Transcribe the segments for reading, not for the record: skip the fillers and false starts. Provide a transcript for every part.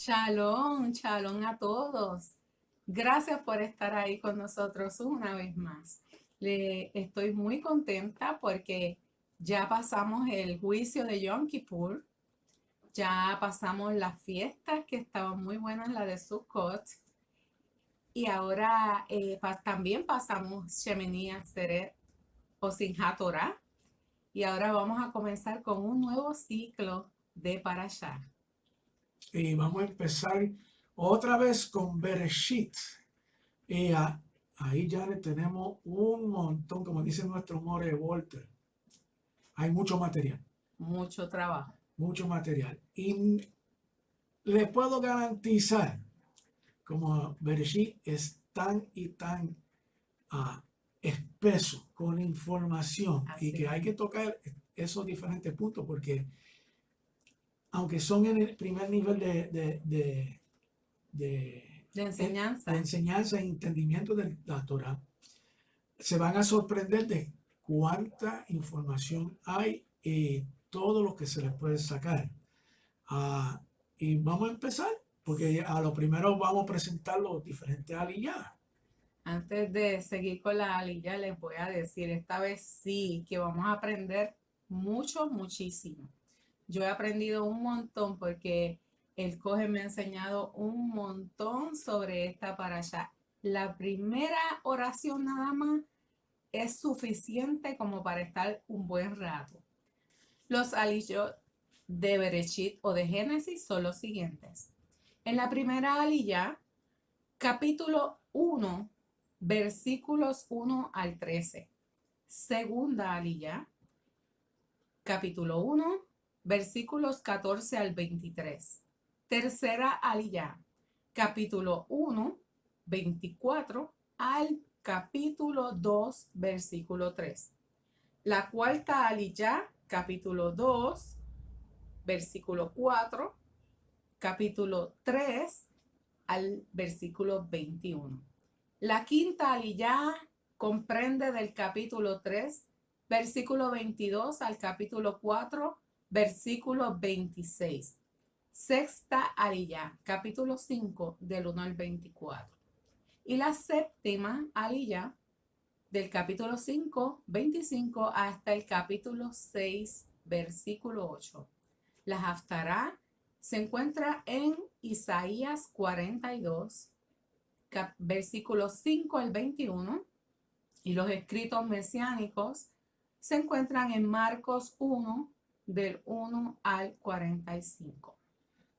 Shalom, shalom a todos. Gracias por estar ahí con nosotros una vez más. Estoy muy contenta porque ya pasamos el juicio de Yom Kippur, ya pasamos las fiestas que estaban muy buenas, la de Sukkot, y ahora también pasamos Shemini Atzeret o Simchat Torah, y ahora vamos a comenzar con un nuevo ciclo de Parashá. Y vamos a empezar otra vez con Bereshit. Y ahí ya le tenemos un montón, como dice nuestro More Walter. Hay mucho material, Mucho trabajo. mucho material. Y le puedo garantizar, como Bereshit es tan y tan ah, espeso con información y que hay que tocar esos diferentes puntos porque aunque son en el primer nivel de enseñanza e entendimiento de la Torah, se van a sorprender de cuánta información hay y todo lo que se les puede sacar. Y vamos a empezar, porque a lo primero vamos a presentar los diferentes aliyah. Antes de seguir con la aliyah, les voy a decir, esta vez sí, que vamos a aprender mucho, muchísimo. Yo he aprendido un montón porque el Coge me ha enseñado un montón sobre esta parashá. La primera oración nada más es suficiente como para estar un buen rato. Los aliyot de Bereshit o de Génesis son los siguientes. En la primera aliyah, capítulo 1, versículos 1 al 13. Segunda aliyah, capítulo 1, versículos 14 al 23. Tercera aliyah, capítulo 1, 24 al capítulo 2, versículo 3. La cuarta aliyah, capítulo 2, versículo 4, capítulo 3 al versículo 21. La quinta aliyah comprende del capítulo 3, versículo 22 al capítulo 4, versículo 26. Sexta aliyah, capítulo 5, del 1 al 24. Y la séptima aliyah, del capítulo 5, 25 hasta el capítulo 6, versículo 8. La Haftará se encuentra en Isaías 42, versículos 5 al 21, y los escritos mesiánicos se encuentran en Marcos 1, del 1 al 45.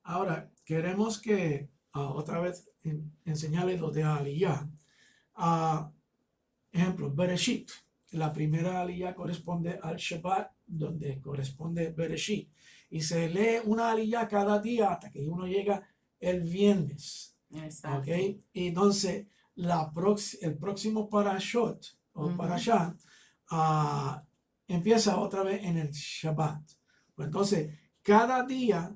Ahora, queremos que otra vez enseñarles lo de aliyah. Ejemplo, Bereshit. La primera aliyah corresponde al Shabbat, donde corresponde Bereshit. Y se lee una aliyah cada día hasta que uno llega el viernes. Exacto. ¿Okay? Y entonces, el próximo parashot o parashá empieza otra vez en el Shabbat. Pues entonces, cada día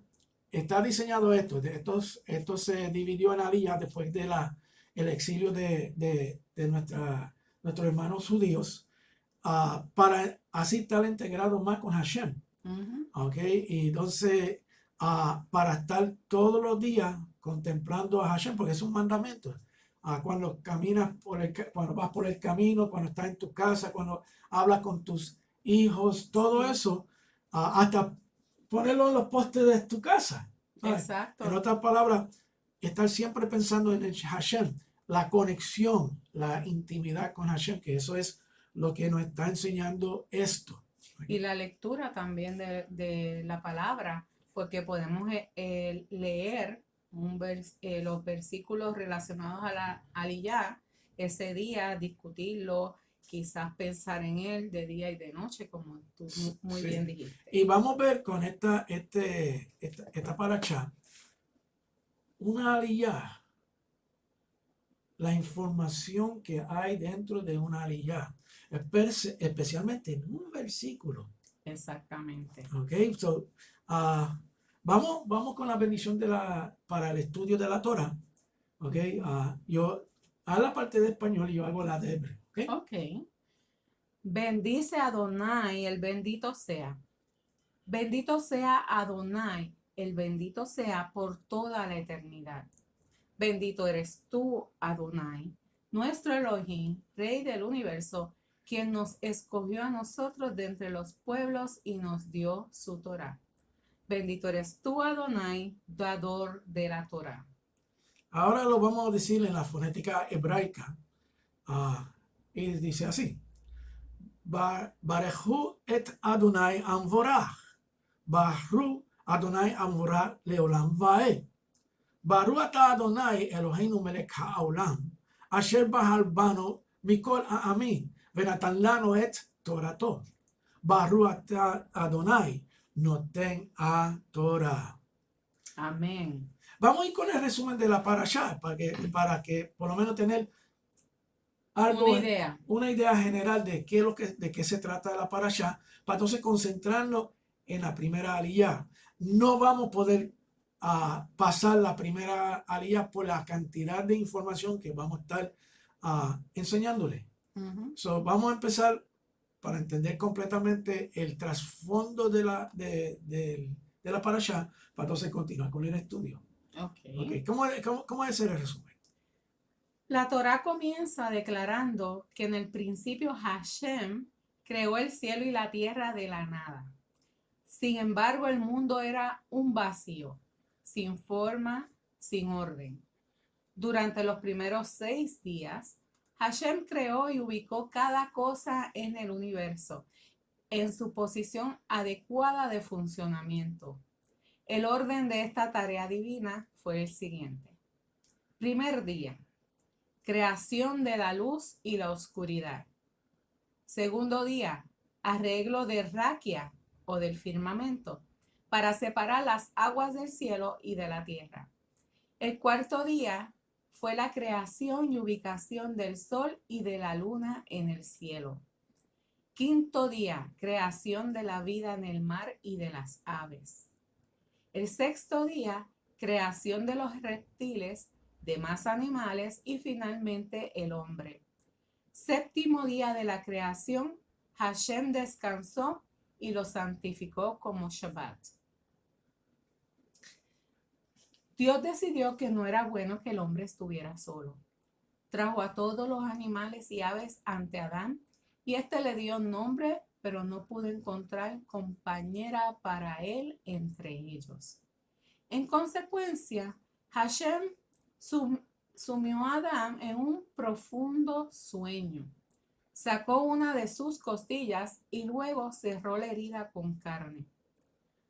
está diseñado esto se dividió en aliyah después de el exilio de nuestros hermanos judíos, para así estar integrados más con Hashem. ¿Okay? Y entonces, para estar todos los días contemplando a Hashem, porque es un mandamiento. Cuando caminas cuando vas por el camino, cuando estás en tu casa, cuando hablas con tus hijos, todo eso, hasta ponerlo en los postes de tu casa. ¿Sabes? Exacto. En otras palabras, estar siempre pensando en el Hashem, la conexión, la intimidad con Hashem, que eso es lo que nos está enseñando esto. Y la lectura también de la palabra, porque podemos leer los versículos relacionados a la aliyah ese día, discutirlo, quizás pensar en él de día y de noche, como tú muy bien dijiste. Y vamos a ver con esta paracha, una aliyah, la información que hay dentro de una aliyah, especialmente en un versículo. Exactamente. Ok, so, vamos con la bendición para el estudio de la Torah. Ok, yo a la parte de español y yo hago la de hebreo. Ok. Bendice a Adonai, el bendito sea. Bendito sea Adonai, el bendito sea por toda la eternidad. Bendito eres tú, Adonai, nuestro Elohim, Rey del universo, quien nos escogió a nosotros de entre los pueblos y nos dio su Torá. Bendito eres tú, Adonai, dador de la Torá. Ahora lo vamos a decir en la fonética hebraica. Y dice así. Barehu et Adonai Amvorach. Baru Adonai Amvorach Leolam Vae. Baru ata Adonai Eloheinu melech haolam. Asher bahar bano mikol ha'amim. Venatan lanu et Torato. Baru ata Adonai noten Torah. Amén. Vamos a ir con el resumen de la parashá para que por lo menos tener algo, una idea general de qué se trata la parashá, para entonces concentrarnos en la primera aliyá. No vamos a poder pasar la primera aliyá por la cantidad de información que vamos a estar enseñándole. So, vamos a empezar para entender completamente el trasfondo de la parashá, para entonces continuar con el estudio. Okay. ¿Cómo es el resumen? La Torá comienza declarando que en el principio Hashem creó el cielo y la tierra de la nada. Sin embargo, el mundo era un vacío, sin forma, sin orden. Durante los primeros 6 días, Hashem creó y ubicó cada cosa en el universo en su posición adecuada de funcionamiento. El orden de esta tarea divina fue el siguiente. Primer día, creación de la luz y la oscuridad. Segundo día, arreglo de raquia o del firmamento para separar las aguas del cielo y de la tierra. El cuarto día fue la creación y ubicación del sol y de la luna en el cielo. Quinto día, creación de la vida en el mar y de las aves. El sexto día, creación de los reptiles, demás animales y finalmente el hombre. Séptimo día de la creación, Hashem descansó y lo santificó como Shabbat. Dios decidió que no era bueno que el hombre estuviera solo. Trajo a todos los animales y aves ante Adán y éste le dio nombre, pero no pudo encontrar compañera para él entre ellos. En consecuencia, Hashem sumió a Adán en un profundo sueño. Sacó una de sus costillas y luego cerró la herida con carne.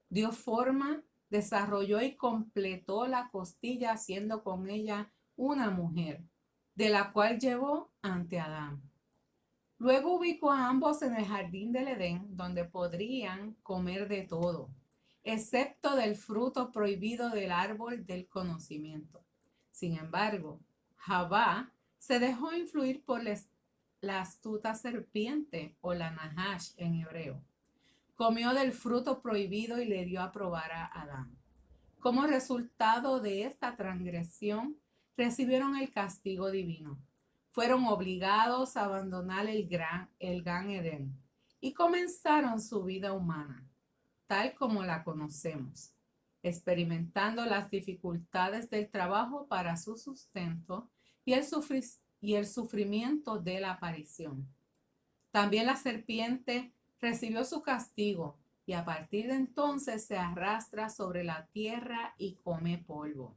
Dio forma, desarrolló y completó la costilla haciendo con ella una mujer, de la cual llevó ante Adán. Luego ubicó a ambos en el jardín del Edén, donde podrían comer de todo, excepto del fruto prohibido del árbol del conocimiento. Sin embargo, Javá se dejó influir por la astuta serpiente o la Nahash en hebreo. Comió del fruto prohibido y le dio a probar a Adán. Como resultado de esta transgresión, recibieron el castigo divino. Fueron obligados a abandonar el Gan Edén y comenzaron su vida humana, tal como la conocemos, experimentando las dificultades del trabajo para su sustento y el sufrimiento de la aparición. También la serpiente recibió su castigo y a partir de entonces se arrastra sobre la tierra y come polvo.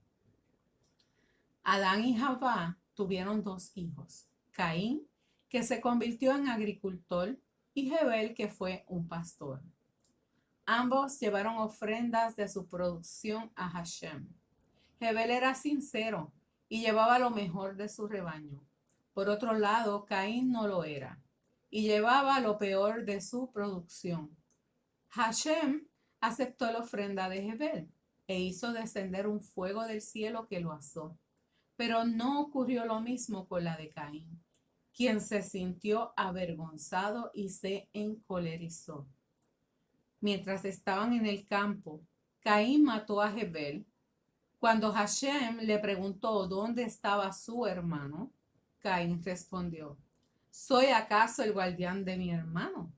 Adán y Javá tuvieron 2 hijos, Caín, que se convirtió en agricultor, y Jebel, que fue un pastor. Ambos llevaron ofrendas de su producción a Hashem. Jebel era sincero y llevaba lo mejor de su rebaño. Por otro lado, Caín no lo era y llevaba lo peor de su producción. Hashem aceptó la ofrenda de Jebel e hizo descender un fuego del cielo que lo asó. Pero no ocurrió lo mismo con la de Caín, quien se sintió avergonzado y se encolerizó. Mientras estaban en el campo, Caín mató a Jebel. Cuando Hashem le preguntó dónde estaba su hermano, Caín respondió: ¿soy acaso el guardián de mi hermano?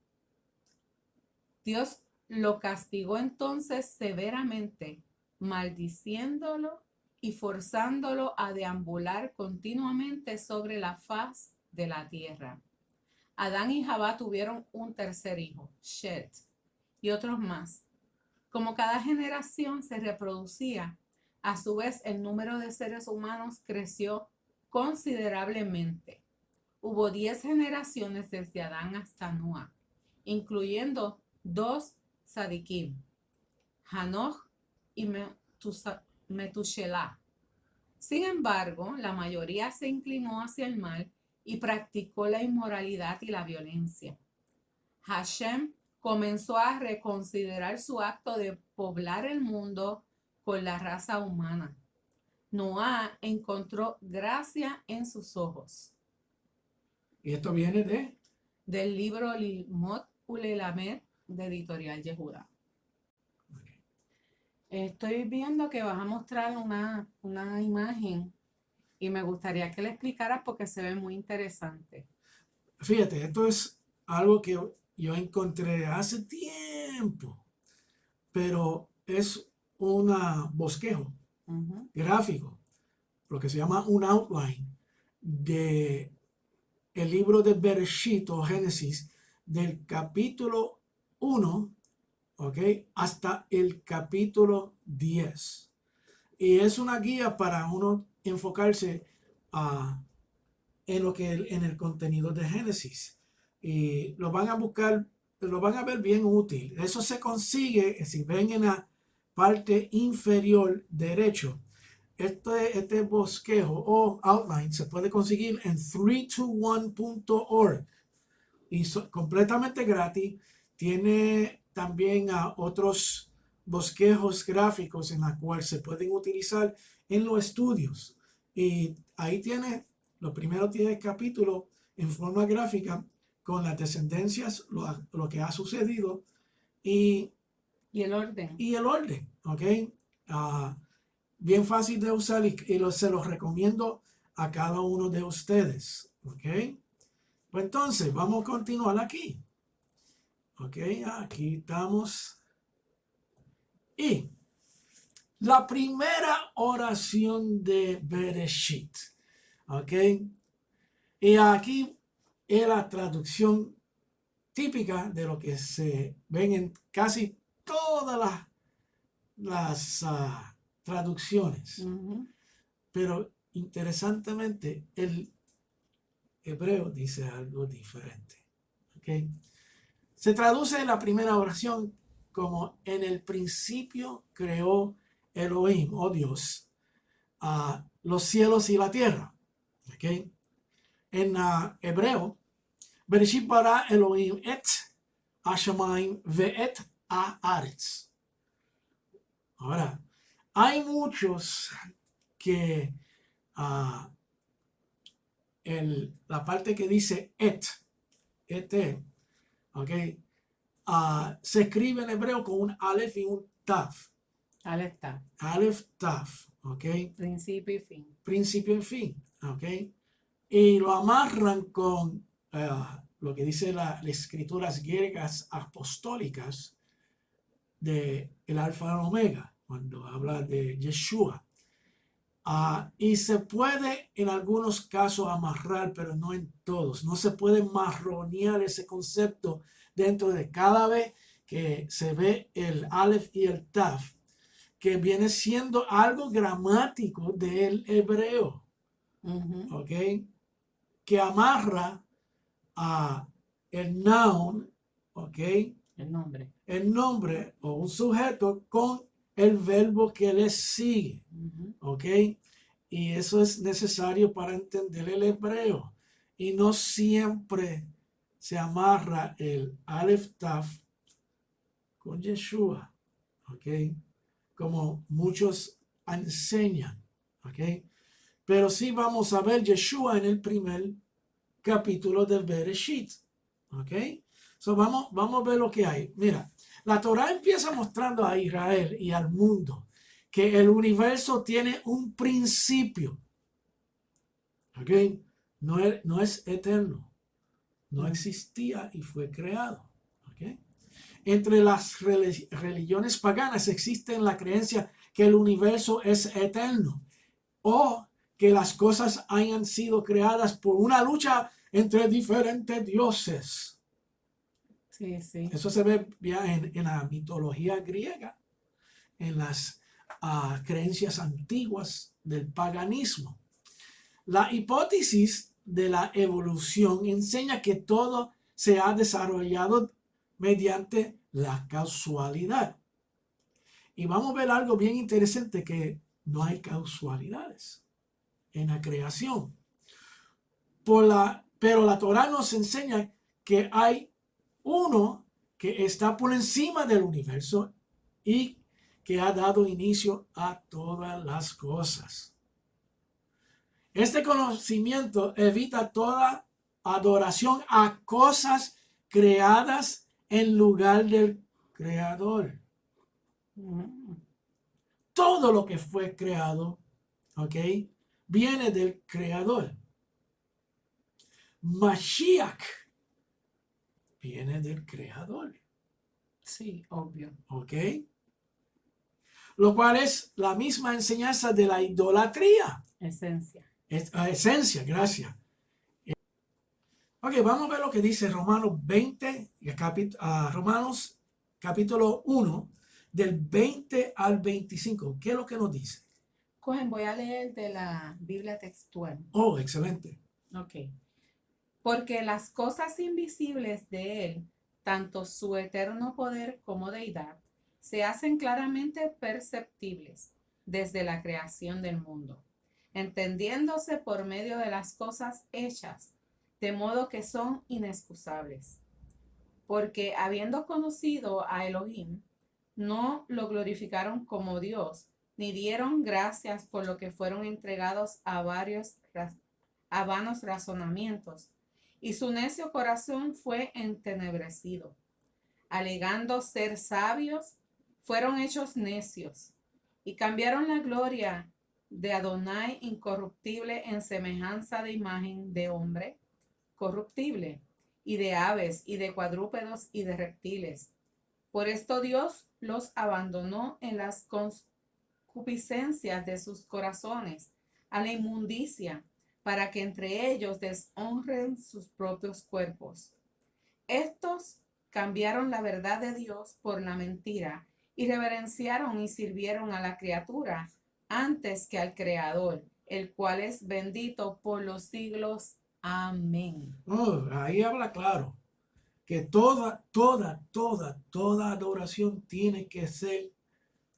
Dios lo castigó entonces severamente maldiciéndolo y forzándolo a deambular continuamente sobre la faz de la tierra. Adán y Jabá tuvieron un tercer hijo, Shet, y otros más. Como cada generación se reproducía, a su vez el número de seres humanos creció considerablemente. Hubo 10 generaciones desde Adán hasta Noa, incluyendo 2 Sadikim, Hanoch y Metushelá. Sin embargo, la mayoría se inclinó hacia el mal y practicó la inmoralidad y la violencia. Hashem comenzó a reconsiderar su acto de poblar el mundo con la raza humana. Noah encontró gracia en sus ojos. Y esto viene Del libro Lilmot Ulelamed de Editorial Yehuda. Estoy viendo que vas a mostrar una imagen y me gustaría que le explicaras porque se ve muy interesante. Fíjate, esto es algo que yo encontré hace tiempo, pero es un bosquejo gráfico, lo que se llama un outline de el libro de Bereshit o Génesis del capítulo 1, ¿ok? Hasta el capítulo 10. Y es una guía para uno enfocarse en el contenido de Génesis. Y lo van a buscar, lo van a ver bien útil. Eso se consigue, si ven en la parte inferior derecho, este bosquejo o outline se puede conseguir en 321.org y completamente gratis. Tiene también otros bosquejos gráficos en la cual se pueden utilizar en los estudios. Y ahí tiene, lo primero tiene el capítulo en forma gráfica con las descendencias, lo que ha sucedido y el orden. Y el orden, ¿ok? Bien fácil de usar y se los recomiendo a cada uno de ustedes, ¿ok? Pues entonces, vamos a continuar aquí. Ok, aquí estamos. Y la primera oración de Bereshit. Ok. Y aquí es la traducción típica de lo que se ven en casi todas las traducciones. Pero interesantemente, el hebreo dice algo diferente. ¿Okay? Se traduce en la primera oración como en el principio creó Elohim, o Dios, los cielos y la tierra. ¿Okay? En hebreo, Bereshit bara Elohim et Hashamayim ve'et haaretz. Ahora, hay muchos que la parte que dice et, ¿ok? Se escribe en hebreo con un alef y un taf. Alef taf. Alef taf, ¿ok? Principio y fin. Principio y fin, ¿ok? Y lo amarran con lo que dice las escrituras griegas apostólicas de el alfa y el omega, cuando habla de Yeshua. Y se puede en algunos casos amarrar, pero no en todos. No se puede marronear ese concepto dentro de cada vez que se ve el Aleph y el Taf, que viene siendo algo gramático del hebreo, ¿ok? Que amarra a el noun, ¿ok? El nombre o un sujeto con el verbo que le sigue, ¿ok? Y eso es necesario para entender el hebreo. Y no siempre se amarra el Aleph Taf con Yeshua, ¿ok? Como muchos enseñan, ¿ok? Pero sí vamos a ver Yeshua en el primer capítulo de Bereshit, ¿ok? So vamos a ver lo que hay. Mira, la Torah empieza mostrando a Israel y al mundo que el universo tiene un principio. ¿Ok? No es eterno. No existía y fue creado. ¿Ok? Entre las religiones paganas existe la creencia que el universo es eterno o que las cosas hayan sido creadas por una lucha entre diferentes dioses. Sí, sí. Eso se ve ya en la mitología griega, en las creencias antiguas del paganismo. La hipótesis de la evolución enseña que todo se ha desarrollado mediante la causalidad. Y vamos a ver algo bien interesante, que no hay causalidades en la creación. Pero la Torá nos enseña que hay uno que está por encima del universo y que ha dado inicio a todas las cosas. Este conocimiento evita toda adoración a cosas creadas en lugar del Creador. Todo lo que fue creado, ¿ok?, viene del Creador. Mashiach viene del Creador. Sí, obvio. ¿Ok? Lo cual es la misma enseñanza de la idolatría. Esencia. Esencia, gracias. Ok, vamos a ver lo que dice Romanos 20, Romanos capítulo 1, del 20 al 25. ¿Qué es lo que nos dice? Cohen, voy a leer de la Biblia textual. Oh, excelente. Ok. Porque las cosas invisibles de él, tanto su eterno poder como deidad, se hacen claramente perceptibles desde la creación del mundo, entendiéndose por medio de las cosas hechas, de modo que son inexcusables. Porque habiendo conocido a Elohim, no lo glorificaron como Dios, ni dieron gracias por lo que fueron entregados a vanos razonamientos, y su necio corazón fue entenebrecido. Alegando ser sabios, fueron hechos necios, y cambiaron la gloria de Adonai incorruptible en semejanza de imagen de hombre corruptible, y de aves, y de cuadrúpedos, y de reptiles. Por esto Dios los abandonó en las concupiscencias de sus corazones, a la inmundicia, para que entre ellos deshonren sus propios cuerpos. Estos cambiaron la verdad de Dios por la mentira y reverenciaron y sirvieron a la criatura antes que al Creador, el cual es bendito por los siglos. Amén. Oh, ahí habla claro que toda adoración tiene que ser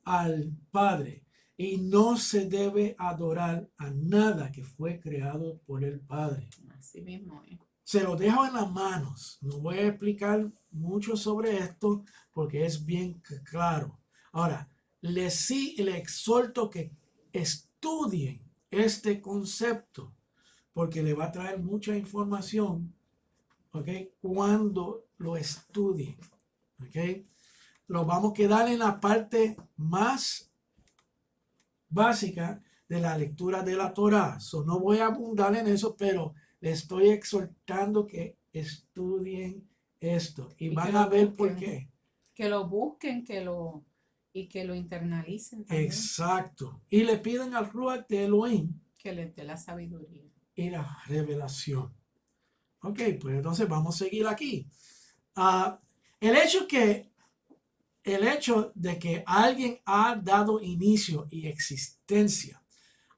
al Padre. Y no se debe adorar a nada que fue creado por el Padre. Así mismo es. Se lo dejo en las manos. No voy a explicar mucho sobre esto porque es bien claro. Ahora, les exhorto que estudien este concepto porque le va a traer mucha información, ¿ok?, cuando lo estudien. ¿Ok? Lo vamos a quedar en la parte más básica de la lectura de la Torá. No voy a abundar en eso, pero les estoy exhortando que estudien esto y van a ver por qué. Que lo busquen, que lo internalicen también. Exacto. Y le piden al Ruach de Elohim Que les dé la sabiduría y la revelación. Ok, pues entonces vamos a seguir aquí. El hecho de que alguien ha dado inicio y existencia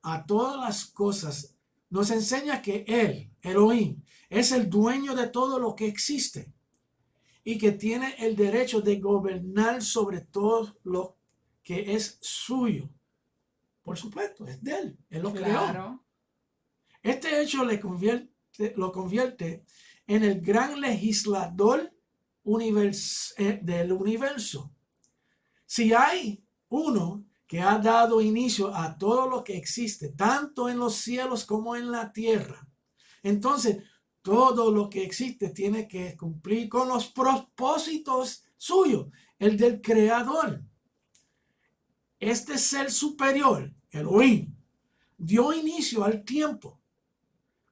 a todas las cosas nos enseña que Él, Elohim, es el dueño de todo lo que existe y que tiene el derecho de gobernar sobre todo lo que es suyo. Por supuesto, es de Él. Él lo creó. Este hecho lo convierte en el gran legislador del universo. Si hay uno que ha dado inicio a todo lo que existe, tanto en los cielos como en la tierra, entonces todo lo que existe tiene que cumplir con los propósitos suyos, el del Creador. Este ser superior, Elohim, dio inicio al tiempo,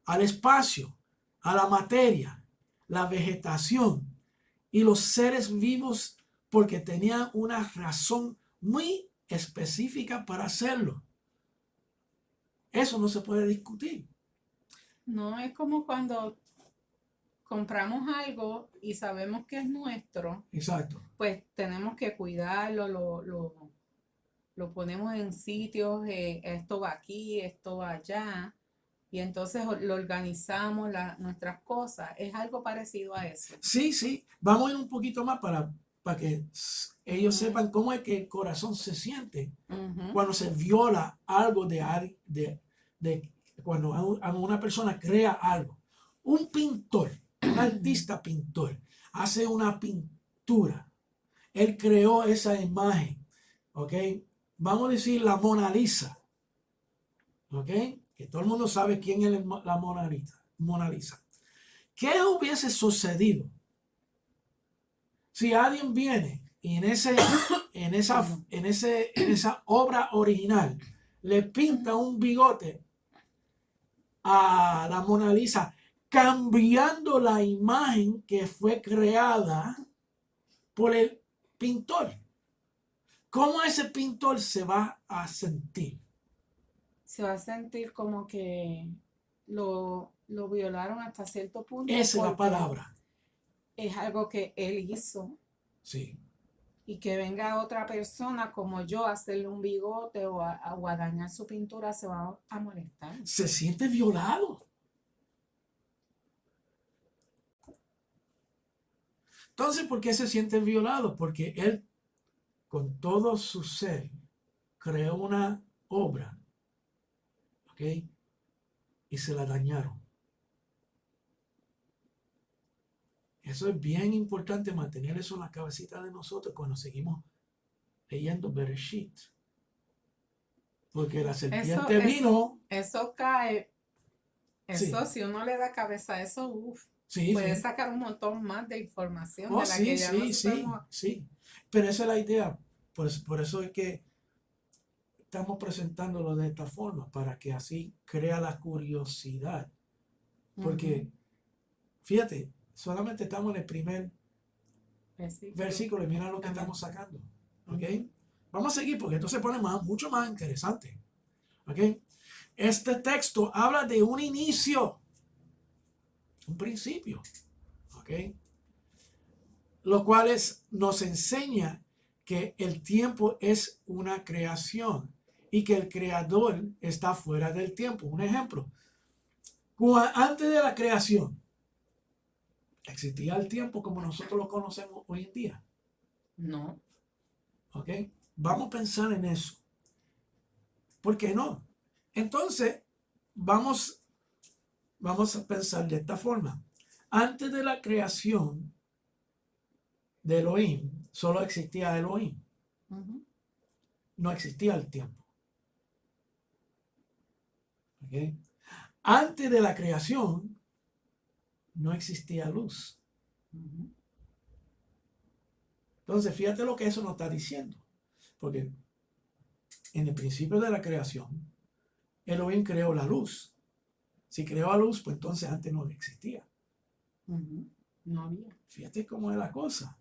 al espacio, a la materia, la vegetación y los seres vivos porque tenían una razón muy específica para hacerlo. Eso no se puede discutir. No es como cuando compramos algo y sabemos que es nuestro, Exacto. pues tenemos que cuidarlo, lo ponemos en sitios, esto va aquí, esto va allá, y entonces lo organizamos, nuestras cosas. Es algo parecido a eso. Sí, sí. Vamos a ir un poquito más para que ellos Ujú. sepan cómo es que el corazón se siente Ujú. cuando se viola algo de cuando una persona crea algo. Un pintor, un artista pintor, hace una pintura. Él creó esa imagen, ¿ok? Vamos a decir la Mona Lisa, ¿ok? Que todo el mundo sabe quién es la Mona Lisa. Mona Lisa. ¿Qué hubiese sucedido si alguien viene y en esa obra original le pinta un bigote a la Mona Lisa, cambiando la imagen que fue creada por el pintor? ¿Cómo ese pintor se va a sentir? Se va a sentir como que lo violaron hasta cierto punto Esa es la porque palabra. es algo que él hizo Sí. y que venga otra persona como yo a hacerle un bigote o a dañar su pintura se va a molestar. Se siente violado. Entonces, ¿por qué se siente violado? Porque él, con todo su ser, creó una obra, ¿ok? Y se la dañaron. Eso es bien importante, mantener eso en la cabecita de nosotros cuando seguimos leyendo Bereshit. Porque la serpiente vino. Eso cae, eso Sí, si uno le da cabeza a eso, sí, puede sí. sacar un montón más de información Oh, de la sí, que ya no sí, sí, sabemos. sí. Pero esa es la idea. Pues por eso es que estamos presentándolo de esta forma, para que así crea la curiosidad. Porque, fíjate, solamente estamos en el primer versículo y mira lo que Amén. estamos sacando. ¿Ok? Vamos a seguir porque esto se pone mucho más interesante. ¿Ok? Este texto habla de un inicio, un principio. ¿Ok? Lo cual nos enseña que el tiempo es una creación y que el creador está fuera del tiempo. Un ejemplo, antes de la creación, ¿existía el tiempo como nosotros lo conocemos hoy en día? No. ¿Ok? Vamos a pensar en eso. ¿Por qué no? Entonces, vamos a pensar de esta forma. Antes de la creación de Elohim, solo existía Elohim. No existía el tiempo. ¿Ok? Antes de la creación, no existía luz. Entonces, fíjate lo que eso nos está diciendo. Porque en el principio de la creación, Elohim creó la luz. Si creó la luz, pues entonces antes no existía. No había. Fíjate cómo es la cosa.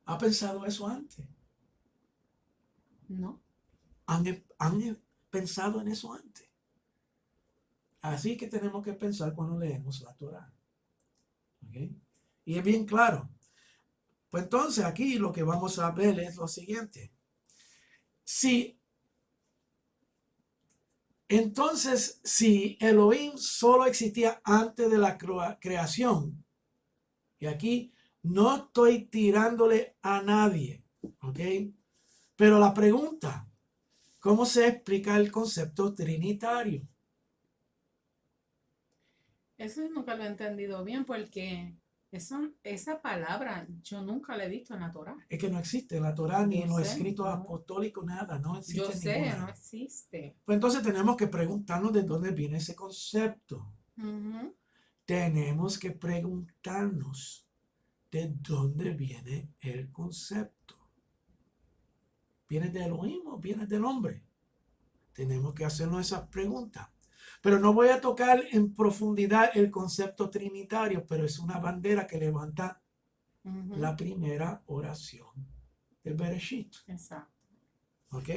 ¿Ha pensado eso antes? No. ¿Han pensado en eso antes? Así que tenemos que pensar cuando leemos la Torah. ¿Okay? Y es bien claro. Pues entonces aquí lo que vamos a ver es lo siguiente. Si Elohim solo existía antes de la creación, y aquí no estoy tirándole a nadie, ¿ok? Pero la pregunta, ¿cómo se explica el concepto trinitario? Eso nunca lo he entendido bien porque esa palabra yo nunca la he visto en la Torah. Es que no existe en la Torah ni Yo en los sé, escritos no. apostólicos, nada, no Yo existe sé, no ninguna. existe. Pues entonces tenemos que preguntarnos de dónde viene ese concepto. Tenemos que preguntarnos de dónde viene el concepto. ¿Viene de Elohim o viene del hombre? Tenemos que hacernos esas preguntas. Pero no voy a tocar en profundidad el concepto trinitario, pero es una bandera que levanta la primera oración de Bereshit. Exacto. ¿Ok?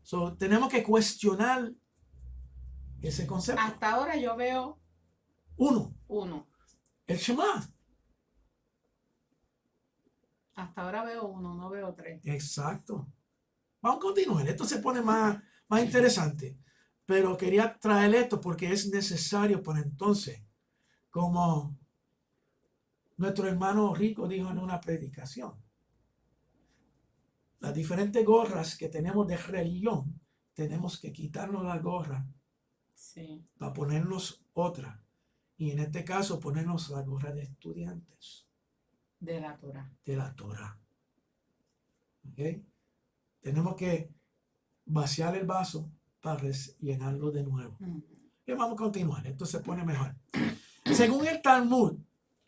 So, tenemos que cuestionar ese concepto. Hasta ahora yo veo Uno, uno. el Shema. Hasta ahora veo uno, no veo tres. Exacto. Vamos a continuar. Esto se pone más interesante. Pero quería traer esto porque es necesario para entonces, como nuestro hermano Rico dijo en una predicación, las diferentes gorras que tenemos de religión, tenemos que quitarnos la gorra Sí. para ponernos otra. Y en este caso, ponernos la gorra de estudiantes De la Torah. de la Torah. ¿Ok? Tenemos que vaciar el vaso para llenarlo de nuevo. Y vamos a continuar. Esto se pone mejor. Según el Talmud,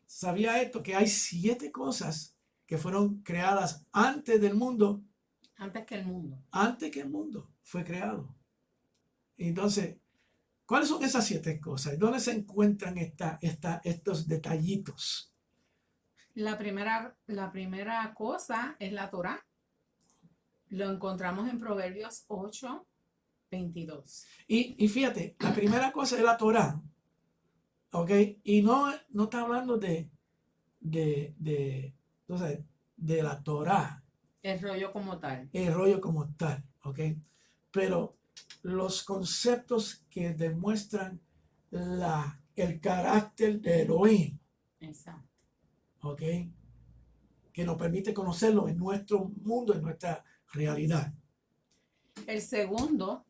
¿sabía esto? Que hay 7 cosas que fueron creadas antes del mundo, Antes que el mundo. antes que el mundo fue creado. Entonces, ¿cuáles son esas 7 cosas? ¿Dónde se encuentran estos detallitos? La primera cosa es la Torah. Lo encontramos en Proverbios 8:22. Y fíjate, la primera cosa es la Torah. ¿Ok? Y no está hablando entonces, de la Torah, El rollo como tal. el rollo como tal. ¿Ok? Pero los conceptos que demuestran el carácter de Elohim, Exacto. ¿ok? Que nos permite conocerlo en nuestro mundo, en nuestra realidad. El segundo,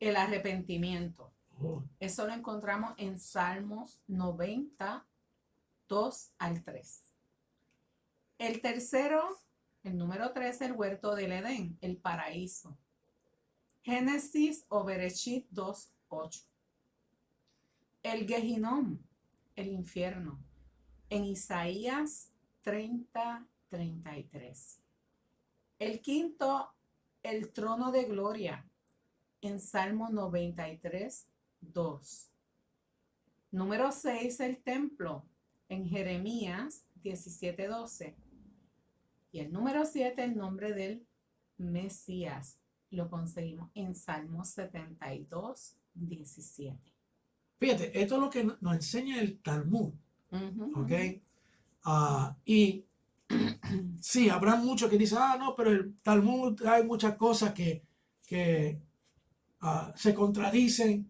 el arrepentimiento. Oh, Eso lo encontramos en Salmos 92 al 3. El tercero, el número 3, el huerto del Edén, el paraíso. Génesis o Bereshit 2:8. El Gehinom, el infierno, en Isaías 30:33. El quinto, el trono de gloria, en Salmo 93:2. Número 6, el templo, en Jeremías 17:12. Y el número 7, el nombre del Mesías, lo conseguimos en Salmo 72:17. fíjate, esto es lo que nos enseña el Talmud. ¿Ok? Y sí, habrá muchos que dicen, no, pero el Talmud hay muchas cosas que se contradicen,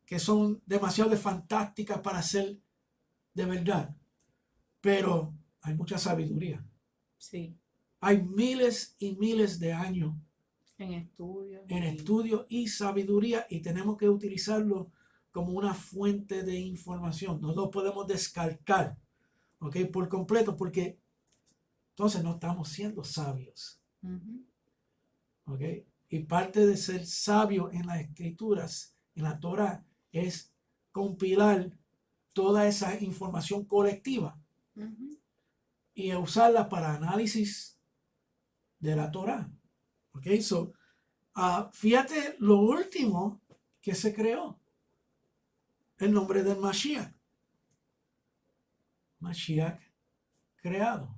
que son demasiado fantásticas para ser de verdad. Pero hay mucha sabiduría. Sí, Hay miles y miles de años en estudio. en estudio y sabiduría y tenemos que utilizarlo como una fuente de información. No lo podemos descartar, ¿ok? Por completo, porque entonces no estamos siendo sabios, ¿ok? Y parte de ser sabio en las escrituras, en la Torah, es compilar toda esa información colectiva y usarla para análisis de la Torah. ¿Ok? So, fíjate lo último que se creó, el nombre del Mashiach. Mashiach creado.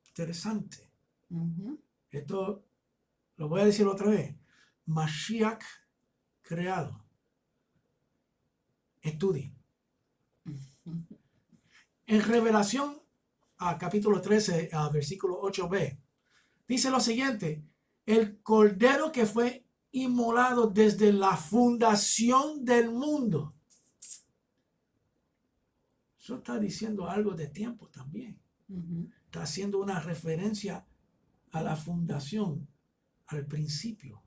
Interesante. Esto lo voy a decir otra vez. Mashiach creado. Estudie. En Revelación, capítulo 13, versículo 8b, dice lo siguiente: el cordero que fue inmolado desde la fundación del mundo. Eso está diciendo algo de tiempo también. Está haciendo una referencia a la fundación, al principio.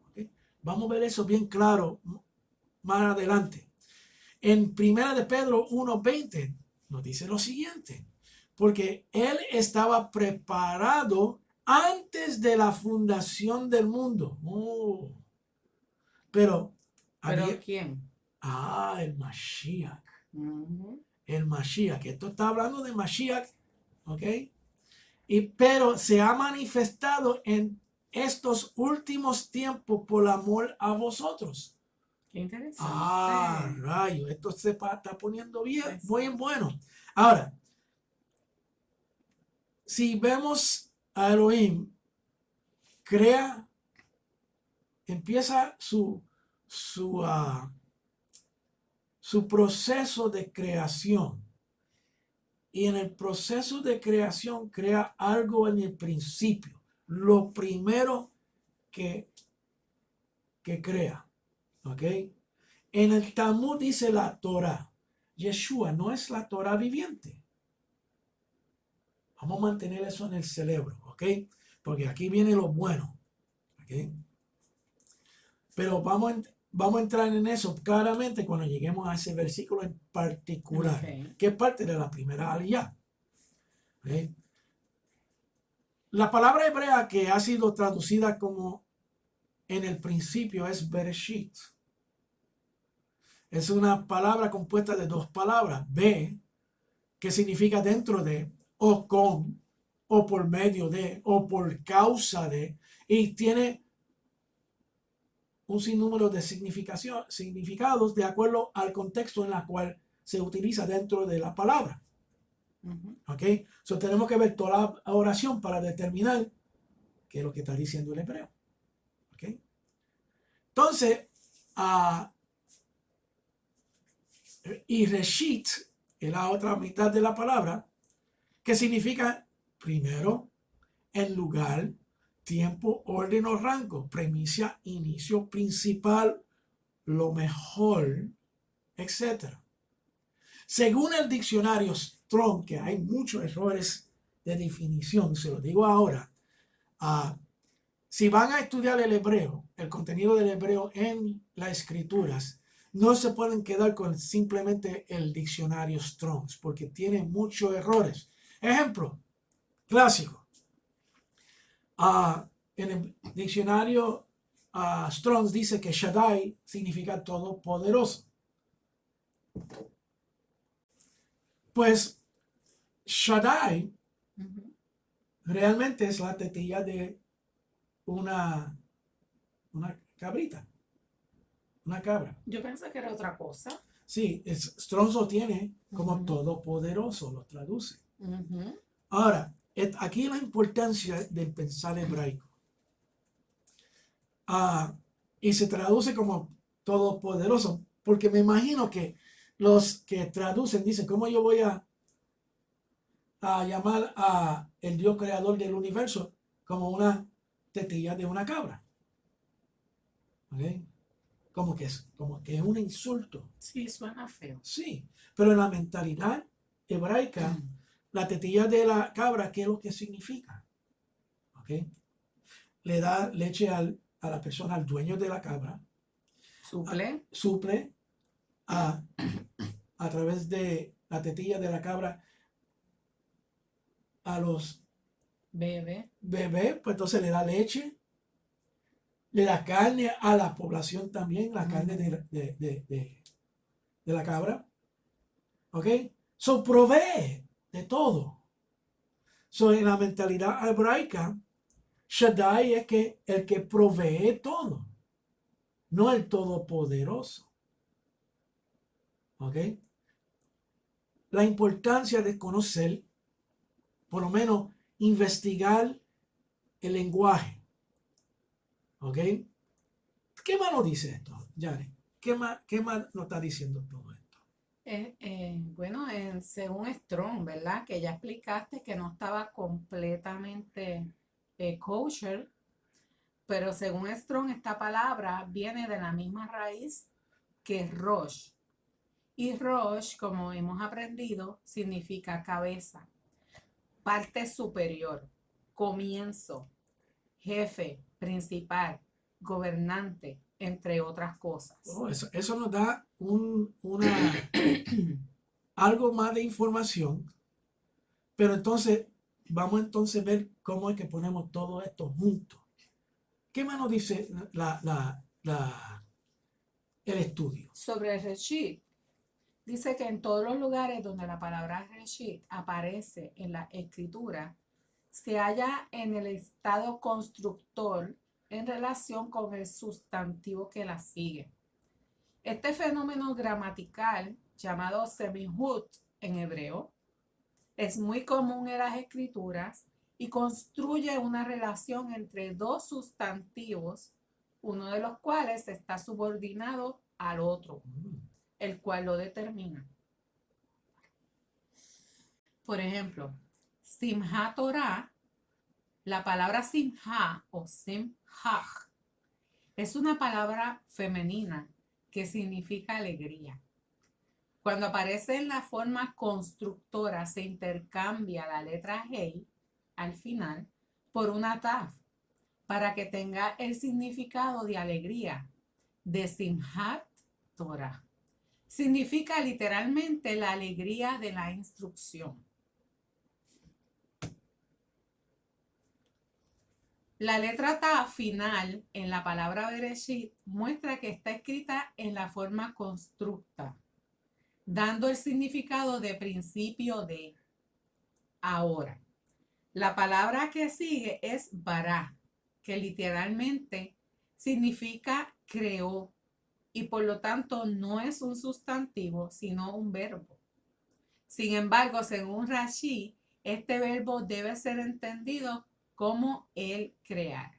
¿Okay? Vamos a ver eso bien claro más adelante. En 1 de Pedro 1:20 nos dice lo siguiente: porque él estaba preparado antes de la fundación del mundo. Pero ¿Quién? el Mashiach. El Mashiach. Esto está hablando de Mashiach, ¿ok? Pero se ha manifestado en estos últimos tiempos por amor a vosotros. Qué interesante. Rayo, esto se está poniendo bien, muy bueno. Ahora, si vemos a Elohim empieza su proceso de creación. Y en el proceso de creación crea algo en el principio. Lo primero que crea. ¿Ok? En el Talmud dice la Torah. Yeshua no es la Torah viviente. Vamos a mantener eso en el cerebro. ¿Ok? Porque aquí viene lo bueno. ¿Ok? Pero vamos a entrar en eso claramente cuando lleguemos a ese versículo en particular, Okay. que es parte de la primera aliyá. ¿Okay? La palabra hebrea que ha sido traducida como en el principio es Bereshit. Es una palabra compuesta de dos palabras, be, que significa dentro de, o con, o por medio de, o por causa de, y tiene un sinnúmero de significados de acuerdo al contexto en el cual se utiliza dentro de la palabra. ¿Ok? So tenemos que ver toda la oración para determinar qué es lo que está diciendo el hebreo. ¿Ok? Entonces, y reshit es la otra mitad de la palabra, que significa primero, en lugar, tiempo, orden o rango, premisa, inicio, principal, lo mejor, etc. Según el diccionario Strong, que hay muchos errores de definición, se lo digo ahora, si van a estudiar el hebreo, el contenido del hebreo en las escrituras, no se pueden quedar con simplemente el diccionario Strong's, porque tiene muchos errores. Ejemplo clásico. En el diccionario Strong's dice que Shaddai significa todopoderoso. Pues Shaddai realmente es la tetilla de una cabrita, una cabra. Yo pensé que era otra cosa. Sí, Strong's lo tiene como todopoderoso, lo traduce. Ujú. Ahora, aquí la importancia del pensar hebraico. Y se traduce como todopoderoso, porque me imagino que los que traducen dicen, ¿cómo yo voy a llamar a el Dios creador del universo como una tetilla de una cabra? ¿Okay? Como que es un insulto. Sí, suena feo. Sí, pero en la mentalidad hebraica, la tetilla de la cabra, ¿qué es lo que significa? ¿Okay? Le da leche a la persona, al dueño de la cabra, Suple. suple a través de la tetilla de la cabra a los Bebé. bebés, pues entonces le da leche, le da carne a la población también, la carne de la cabra. ¿Ok? So provee de todo. So en la mentalidad hebraica, Shaddai es el que provee todo, no el todopoderoso. ¿Ok? La importancia de conocer, por lo menos investigar el lenguaje. ¿Ok? ¿Qué más nos dice esto, Jared? ¿Qué más nos está diciendo todo esto? Bueno, según Strong, ¿verdad? Que ya explicaste que no estaba completamente kosher, pero según Strong, esta palabra viene de la misma raíz que Rosh. Y Rosh, como hemos aprendido, significa cabeza, parte superior, comienzo, jefe, principal, gobernante, entre otras cosas. Oh, eso nos da algo más de información, pero entonces vamos entonces a ver cómo es que ponemos todo esto junto. ¿Qué más nos dice el estudio? Sobre el Reshit, dice que en todos los lugares donde la palabra Reshit aparece en la escritura, se halla en el estado constructor en relación con el sustantivo que la sigue. Este fenómeno gramatical, llamado semihut en hebreo, es muy común en las escrituras y construye una relación entre dos sustantivos, uno de los cuales está subordinado al otro, el cual lo determina. Por ejemplo, Simhat Torah, la palabra Simha o Simhaj es una palabra femenina que significa alegría. Cuando aparece en la forma constructora, se intercambia la letra Hei al final por una Taf para que tenga el significado de alegría, de Simhat Torah. Significa literalmente la alegría de la instrucción. La letra Ta final en la palabra Bereshit muestra que está escrita en la forma constructa, dando el significado de principio de ahora. La palabra que sigue es Bará, que literalmente significa creó y por lo tanto no es un sustantivo, sino un verbo. Sin embargo, según Rashi, este verbo debe ser entendido como el crear.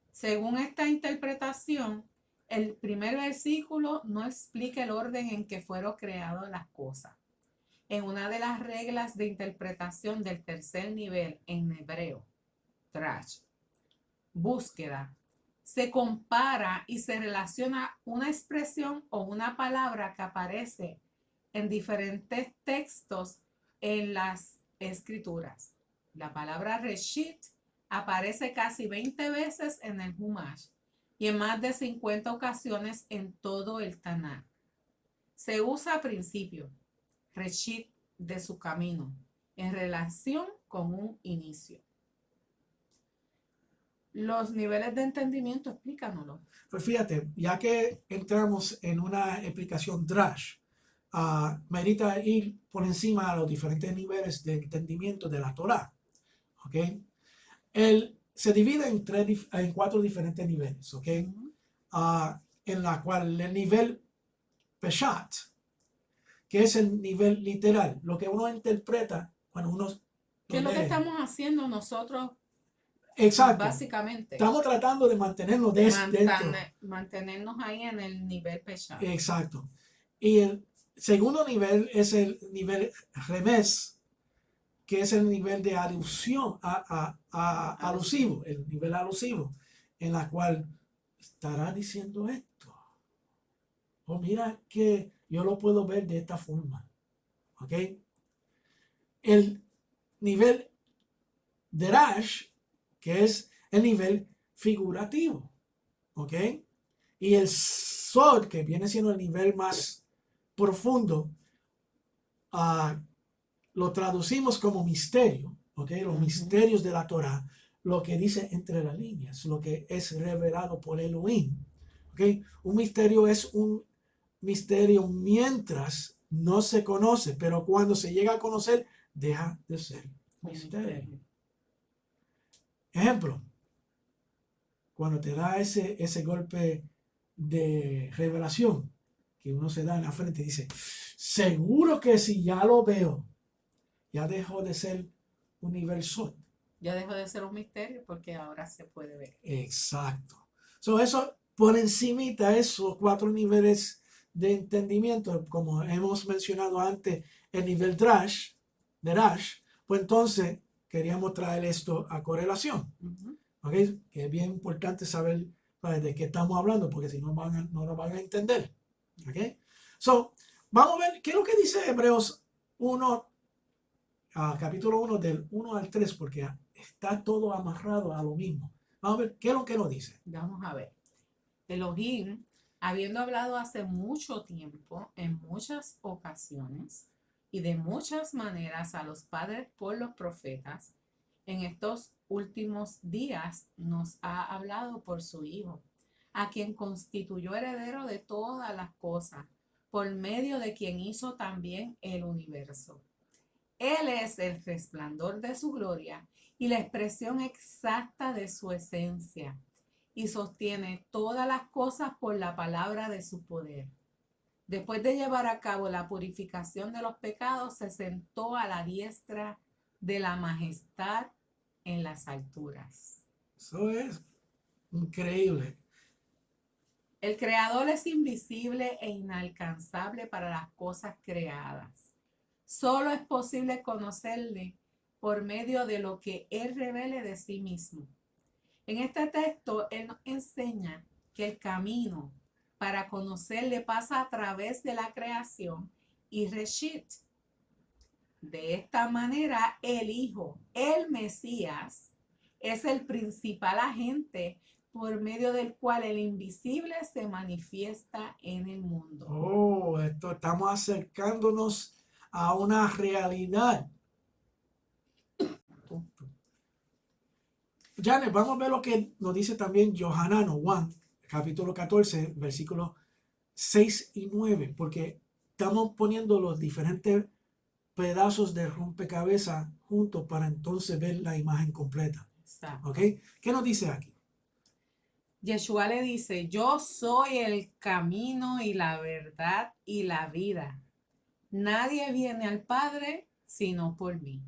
Según esta interpretación, el primer versículo no explica el orden en que fueron creadas las cosas. En una de las reglas de interpretación del tercer nivel en hebreo, Trash, búsqueda, se compara y se relaciona una expresión o una palabra que aparece en diferentes textos en las escrituras. La palabra Reshit aparece casi 20 veces en el Humash y en más de 50 ocasiones en todo el Tanakh. Se usa a principio, Reshit, de su camino, en relación con un inicio. Los niveles de entendimiento, explícanoslo. Pues fíjate, ya que entramos en una explicación drash, merita ir por encima de los diferentes niveles de entendimiento de la Torah. ¿Ok? Se divide en 4 diferentes niveles. ¿Ok? En la cual el nivel Peshat, que es el nivel literal, lo que uno interpreta cuando uno ¿Qué es lo que estamos haciendo nosotros? Exacto. Básicamente. Estamos tratando de mantenernos dentro. Mantenernos ahí en el nivel pesado. Exacto. Y el segundo nivel es el nivel remes, que es el nivel de alusión, alusivo, el nivel alusivo, en la cual estará diciendo esto. O mira que yo lo puedo ver de esta forma. ¿Ok? El nivel derash, que es el nivel figurativo. ¿Ok? Y el sod, que viene siendo el nivel más profundo, lo traducimos como misterio. ¿Ok? Los misterios de la Torah, lo que dice entre las líneas, lo que es revelado por Elohim. ¿Ok? Un misterio es un misterio mientras no se conoce, pero cuando se llega a conocer, deja de ser misterio. Ejemplo, cuando te da ese golpe de revelación que uno se da en la frente y dice, seguro que si ya lo veo, ya dejó de ser un nivel sol. Ya dejó de ser un misterio porque ahora se puede ver. Exacto. Eso por encimita esos 4 niveles de entendimiento, como hemos mencionado antes, el nivel Drash, pues entonces queríamos traer esto a correlación. ¿Okay? Que es bien importante saber de qué estamos hablando, porque si no, no nos van a entender. ¿Okay? Vamos a ver qué es lo que dice Hebreos 1, capítulo 1, del 1 al 3, porque está todo amarrado a lo mismo. Vamos a ver qué es lo que nos dice. Vamos a ver. Elohim, habiendo hablado hace mucho tiempo, en muchas ocasiones y de muchas maneras a los padres por los profetas, en estos últimos días nos ha hablado por su Hijo, a quien constituyó heredero de todas las cosas, por medio de quien hizo también el universo. Él es el resplandor de su gloria y la expresión exacta de su esencia, y sostiene todas las cosas por la palabra de su poder. Después de llevar a cabo la purificación de los pecados, se sentó a la diestra de la majestad en las alturas. Eso es increíble. El Creador es invisible e inalcanzable para las cosas creadas. Solo es posible conocerle por medio de lo que Él revele de sí mismo. En este texto, Él nos enseña que el camino para conocerle pasa a través de la creación y Reshit. De esta manera, el Hijo, el Mesías, es el principal agente por medio del cual el invisible se manifiesta en el mundo. Oh, estamos acercándonos a una realidad. Janet, vamos a ver lo que nos dice también Johanan o Juan, capítulo 14, versículos 6 y 9, porque estamos poniendo los diferentes pedazos de rompecabezas juntos para entonces ver la imagen completa. Exacto. ¿Ok? ¿Qué nos dice aquí? Yeshua le dice, yo soy el camino y la verdad y la vida. Nadie viene al Padre sino por mí.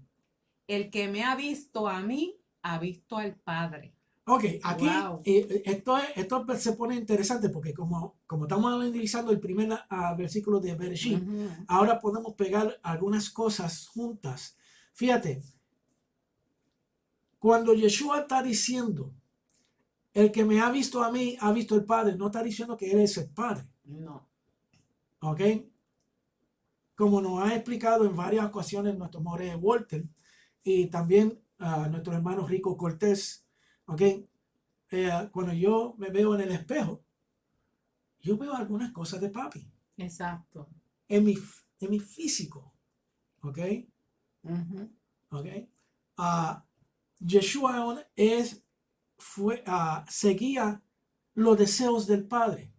El que me ha visto a mí, ha visto al Padre. Ok, aquí Wow. esto se pone interesante porque como estamos analizando el primer versículo de Bereshit, ahora podemos pegar algunas cosas juntas. Fíjate, cuando Yeshua está diciendo, el que me ha visto a mí, ha visto al Padre, no está diciendo que Él es el Padre. No. Ok, como nos ha explicado en varias ocasiones nuestro More Walter y también nuestro hermano Rico Cortés, ok, cuando yo me veo en el espejo, yo veo algunas cosas de papi Exacto. en mi físico, ¿ok? ¿Ok? Yeshua seguía los deseos del Padre.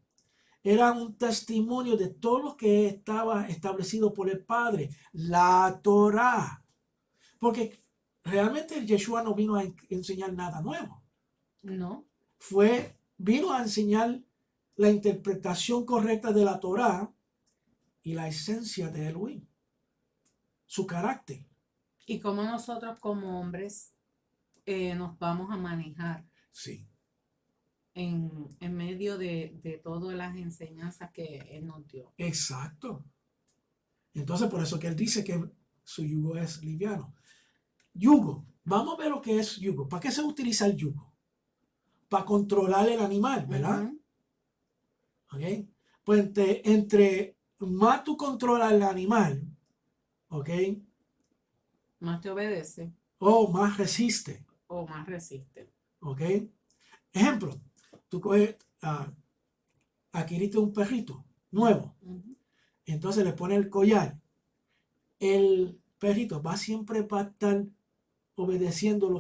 Era un testimonio de todo lo que estaba establecido por el Padre, la Torá. Porque realmente Yeshua no vino a enseñar nada nuevo. No. Vino a enseñar la interpretación correcta de la Torá y la esencia de Elohim, su carácter. Y cómo nosotros como hombres nos vamos a manejar Sí, en medio de todas las enseñanzas que Él nos dio. exacto. Entonces, por eso que él dice que su yugo es liviano. Yugo, vamos a ver lo que es yugo. ¿Para qué se utiliza el yugo? Para controlar el animal, ¿verdad? ¿Ok? Pues entre más tú controlas el animal, ¿ok? Más te obedece O más resiste, o más resiste. ¿ok? Ejemplo, tú coges, adquiriste un perrito nuevo, entonces le pones el collar. El perrito siempre va a estar obedeciendo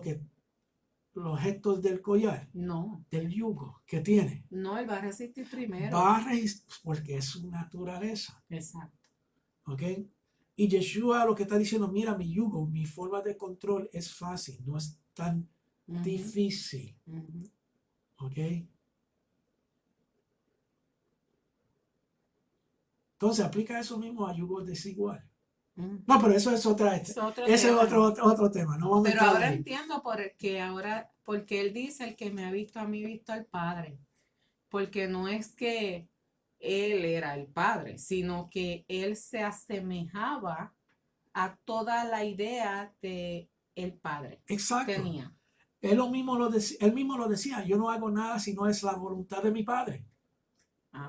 los gestos del collar, No. del yugo que tiene. No, Él va a resistir primero. Va a resistir porque es su naturaleza. Exacto. ¿Ok? Y Yeshua lo que está diciendo, mira mi yugo, mi forma de control es fácil, no es tan difícil. ¿Ok? Entonces aplica eso mismo a yugo desigual. No, pero eso es otro tema. No vamos pero a entrar ahora ahí. entiendo porque Él dice, el que me ha visto a mí, visto al Padre. Porque no es que Él era el Padre, sino que Él se asemejaba a toda la idea de el Padre. Exacto. Tenía. Él mismo lo decía, yo no hago nada si no es la voluntad de mi Padre.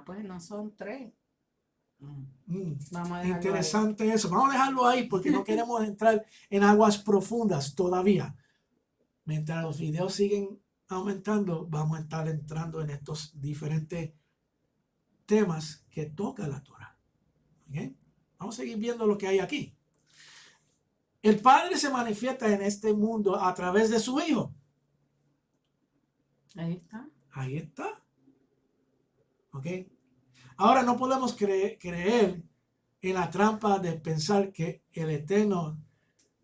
Pues no son tres. Vamos a interesante ahí. Eso. Vamos a dejarlo ahí porque no queremos entrar en aguas profundas todavía. Mientras los videos siguen aumentando, vamos a estar entrando en estos diferentes temas que toca la Torah. ¿Okay? Vamos a seguir viendo lo que hay aquí. El Padre se manifiesta en este mundo a través de su Hijo. Ahí está. Ahí está. ¿Ok? Ahora no podemos creer en la trampa de pensar que el Eterno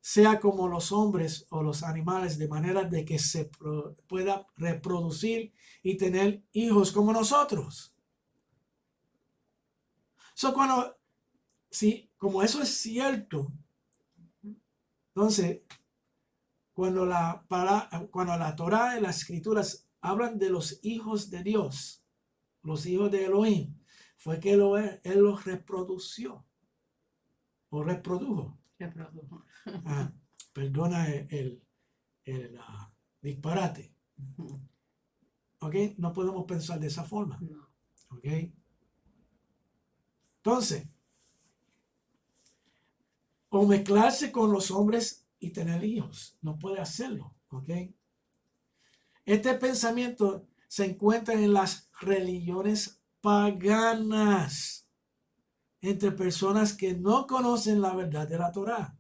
sea como los hombres o los animales, de manera de que se pueda reproducir y tener hijos como nosotros. Como eso es cierto, entonces cuando la Torá y las escrituras hablan de los hijos de Dios, los hijos de Elohim, fue que él los reprodució o reprodujo. Reprodujo. Ah, perdona el disparate. Ujú. ¿Ok? No podemos pensar de esa forma. No. ¿Ok? Entonces, o mezclarse con los hombres y tener hijos. No puede hacerlo. ¿Ok? Este pensamiento se encuentra en las religiones paganas, entre personas que no conocen la verdad de la Torá.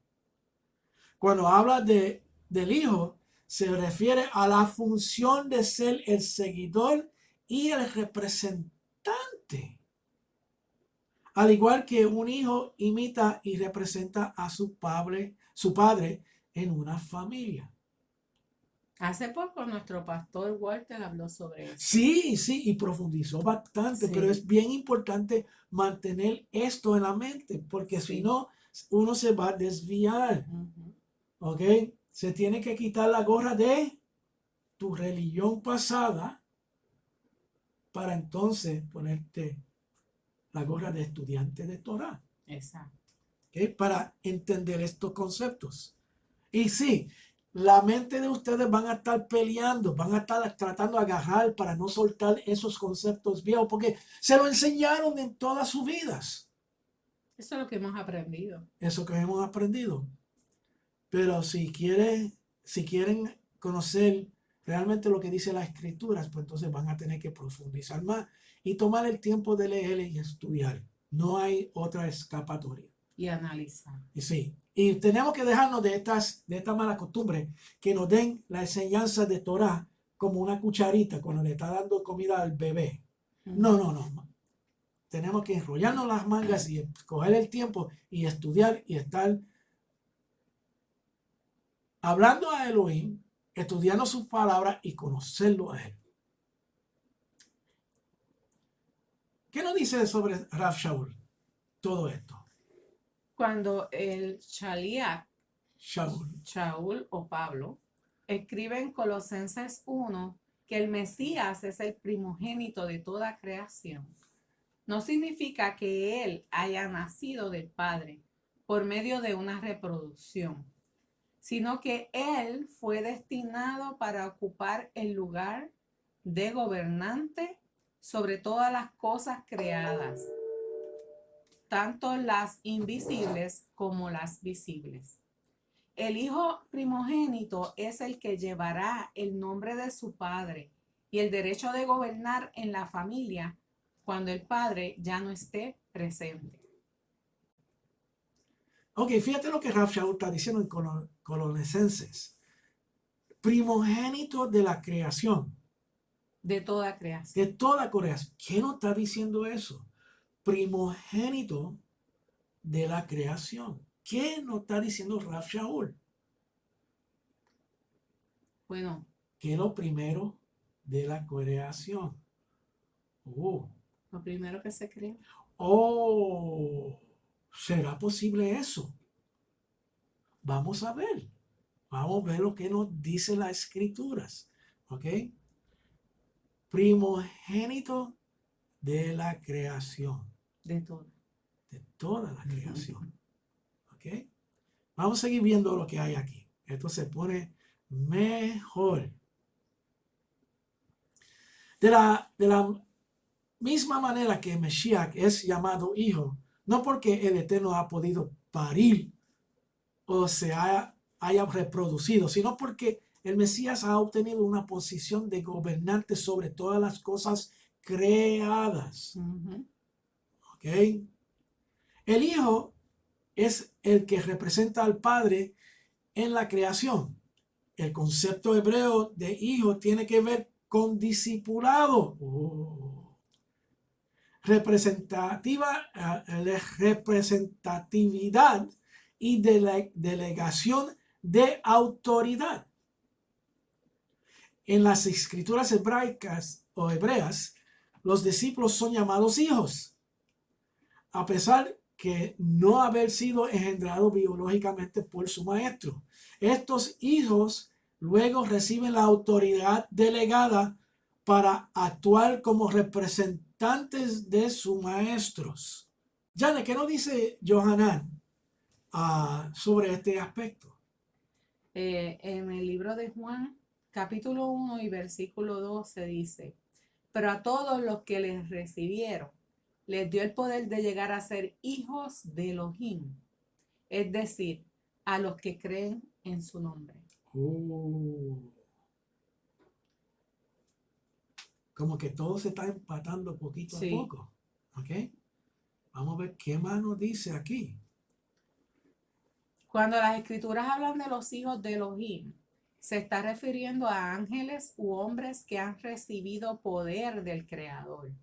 Cuando habla del hijo, se refiere a la función de ser el seguidor y el representante. Al igual que un hijo imita y representa a su padre en una familia. Hace poco nuestro pastor Walter habló sobre eso. Sí, sí, y profundizó bastante, pero Sí. es bien importante mantener esto en la mente, porque si Sí. no, uno se va a desviar, Ujú. ¿ok? Se tiene que quitar la gorra de tu religión pasada para entonces ponerte la gorra de estudiante de Torah, Exacto. ¿ok? Para entender estos conceptos. Y sí, la mente de ustedes van a estar peleando, van a estar tratando de agarrar para no soltar esos conceptos viejos, porque se lo enseñaron en todas sus vidas, Eso es lo que hemos aprendido. eso que hemos aprendido. Pero si quieren conocer realmente lo que dice las escrituras, pues entonces van a tener que profundizar más y tomar el tiempo de leer y estudiar. No hay otra escapatoria. Y analizar. Y sí, y tenemos que dejarnos de esta mala costumbre que nos den la enseñanza de Torah como una cucharita cuando le está dando comida al bebé. No, no, no. Tenemos que enrollarnos las mangas y coger el tiempo y estudiar y estar hablando a Elohim, estudiando sus palabras y conocerlo a él. ¿Qué nos dice sobre Rav Shaul todo esto? Cuando el Shaliach, Shaul. Shaul o Pablo, escribe en Colosenses 1 que el Mesías es el primogénito de toda creación, no significa que él haya nacido del Padre por medio de una reproducción, sino que él fue destinado para ocupar el lugar de gobernante sobre todas las cosas creadas, tanto las invisibles como las visibles. El hijo primogénito es el que llevará el nombre de su padre y el derecho de gobernar en la familia cuando el padre ya no esté presente. Ok, fíjate lo que Rav Shaul está diciendo en Colosenses. Primogénito de la creación. De toda De creación. toda creación. ¿Qué nos está diciendo eso? Primogénito de la creación. ¿Qué nos está diciendo Rav Shaul? Bueno, Que es lo primero de la creación. lo primero que se creó. ¿Será posible eso? Vamos a ver. Vamos a ver lo que nos dicen las escrituras. ¿Ok? Primogénito de la creación. De todo. De toda la creación. ¿Ok? Vamos a seguir viendo lo que hay aquí. Esto se pone mejor. De la misma manera que Mesías es llamado hijo, no porque el Eterno ha podido parir o se haya reproducido, sino porque el Mesías ha obtenido una posición de gobernante sobre todas las cosas creadas. ¿Ok? El hijo es el que representa al Padre en la creación. El concepto hebreo de hijo tiene que ver con discipulado. Representatividad y delegación de autoridad. En las escrituras hebraicas o hebreas, los discípulos son llamados hijos, a pesar que no haber sido engendrado biológicamente por su maestro. Estos hijos luego reciben la autoridad delegada para actuar como representantes de sus maestros. Janet, ¿qué nos dice Johanan sobre este aspecto? En el libro de Juan, capítulo 1 y versículo 12 dice, pero a todos los que les recibieron, les dio el poder de llegar a ser hijos de Elohim, es decir, a los que creen en su nombre. Como que todo se está empatando poquito a Sí. poco. ¿Ok? Vamos a ver qué más nos dice aquí. Cuando las escrituras hablan de los hijos de Elohim, se está refiriendo a ángeles u hombres que han recibido poder del Creador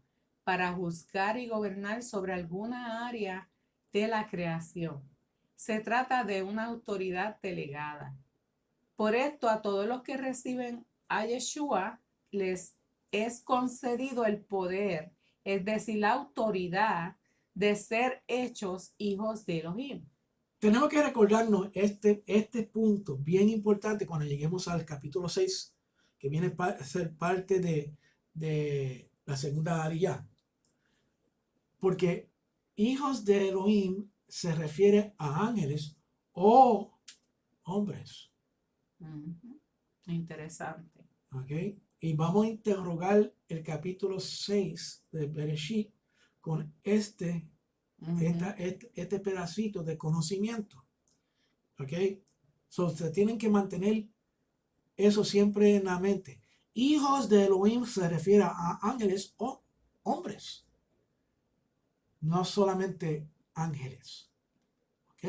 para juzgar y gobernar sobre alguna área de la creación. Se trata de una autoridad delegada. Por esto, a todos los que reciben a Yeshua les es concedido el poder, es decir, la autoridad de ser hechos hijos de Elohim. Tenemos que recordarnos este punto bien importante cuando lleguemos al capítulo 6, que viene a ser parte de la segunda ariyá. Porque hijos de Elohim se refiere a ángeles o hombres. Interesante. ¿Ok? Y vamos a interrogar el capítulo 6 de Bereshit con este pedacito de conocimiento. ¿Ok? So, se tienen que mantener eso siempre en la mente. Hijos de Elohim se refiere a ángeles o hombres. No solamente ángeles. ¿Ok?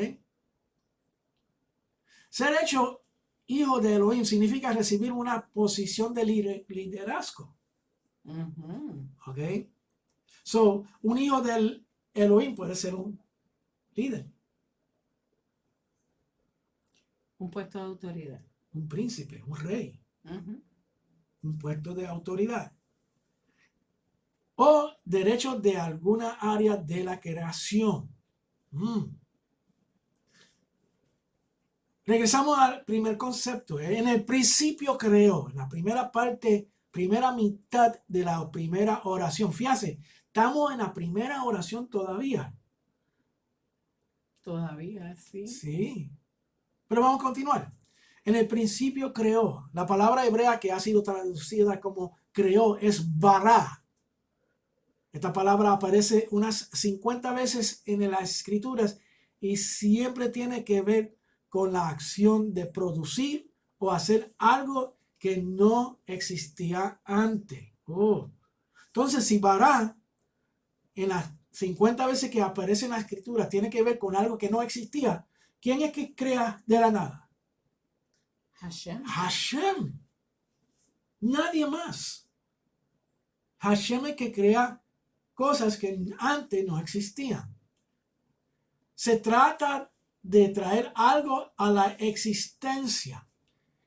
Ser hecho hijo de Elohim significa recibir una posición de liderazgo. ¿Ok? So, un hijo del Elohim puede ser un líder. Un puesto de autoridad. Un príncipe, un rey. Un puesto de autoridad. O derechos de alguna área de la creación. Regresamos al primer concepto. En el principio creó, en la primera parte, primera mitad de la primera oración. Fíjate, estamos en la primera oración todavía. Todavía, sí. Sí. Pero vamos a continuar. En el principio creó. La palabra hebrea que ha sido traducida como creó es bará. Esta palabra aparece unas 50 veces en las escrituras y siempre tiene que ver con la acción de producir o hacer algo que no existía antes. Entonces, si bará en las 50 veces que aparece en la escritura tiene que ver con algo que no existía, ¿quién es que crea de la nada? Hashem. Hashem. Nadie más. Hashem es que crea cosas que antes no existían. Se trata de traer algo a la existencia.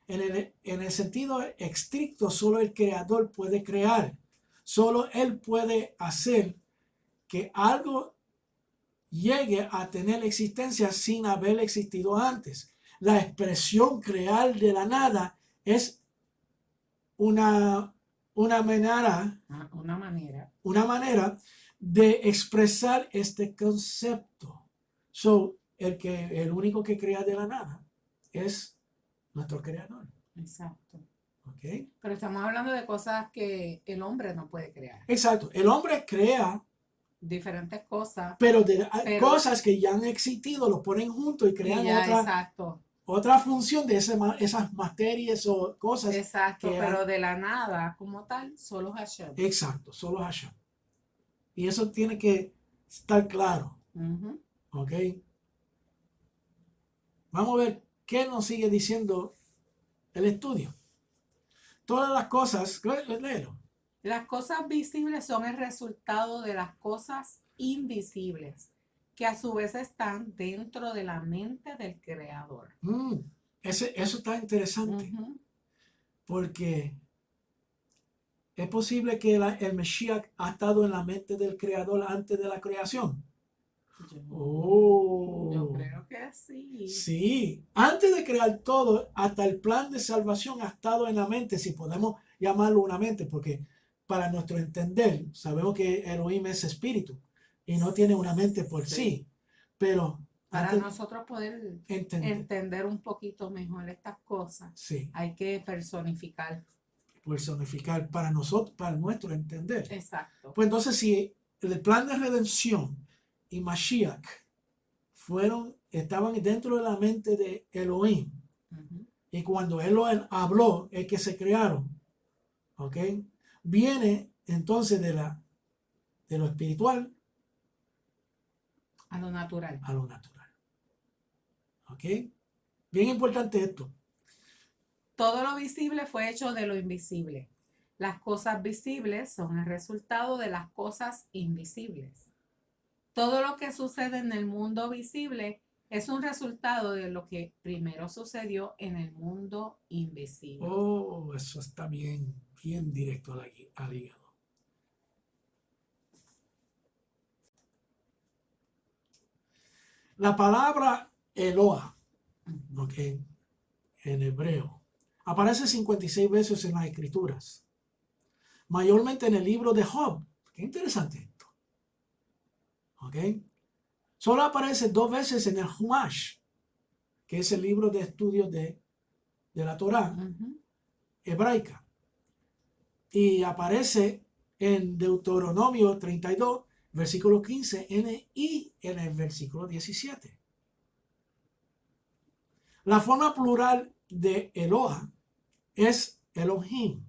En el sentido estricto, solo el creador puede crear. Solo él puede hacer que algo llegue a tener existencia sin haber existido antes. La expresión crear de la nada es una manera de expresar este concepto. So, el único que crea de la nada es nuestro creador. Exacto. ¿Okay? Pero estamos hablando de cosas que el hombre no puede crear. Exacto. El hombre crea diferentes cosas. Pero cosas que ya han existido, lo ponen juntos y crean otra función de esas materias o cosas. Exacto, pero de la nada como tal, solo Hashem. Exacto, solo Hashem. Y eso tiene que estar claro. ¿Ok? Vamos a ver qué nos sigue diciendo el estudio. Todas las cosas, léelo. Las cosas visibles son el resultado de las cosas invisibles, que a su vez están dentro de la mente del creador. Eso está interesante. Porque es posible que el Mashiach ha estado en la mente del creador antes de la creación. Yo Oh, creo que sí. sí. Antes de crear todo, hasta el plan de salvación ha estado en la mente, si podemos llamarlo una mente, porque para nuestro entender, sabemos que Elohim es espíritu y no tiene una mente por Sí. sí, pero Para antes nosotros poder entender, entender un poquito mejor estas cosas, sí, hay que personificar. personificar para nosotros, para nuestro entender. Exacto. Pues entonces, si el plan de redención y Mashiach estaban dentro de la mente de Elohim, Ujú. y cuando él lo habló, es que se crearon, ¿ok? Viene entonces de lo espiritual A lo natural. a lo natural, ¿ok? Bien importante esto. Todo lo visible fue hecho de lo invisible. Las cosas visibles son el resultado de las cosas invisibles. Todo lo que sucede en el mundo visible es un resultado de lo que primero sucedió en el mundo invisible. Oh, eso está bien, bien directo al hígado. La palabra Eloah, ¿ok? En hebreo, aparece 56 veces en las escrituras, mayormente en el libro de Job. Qué interesante esto, ¿ok? Solo aparece 2 veces en el Humash, que es el libro de estudios de la Torá Ujú. hebraica, y aparece en Deuteronomio 32, versículo 15 y en el versículo 17. La forma plural de Eloah es Elohim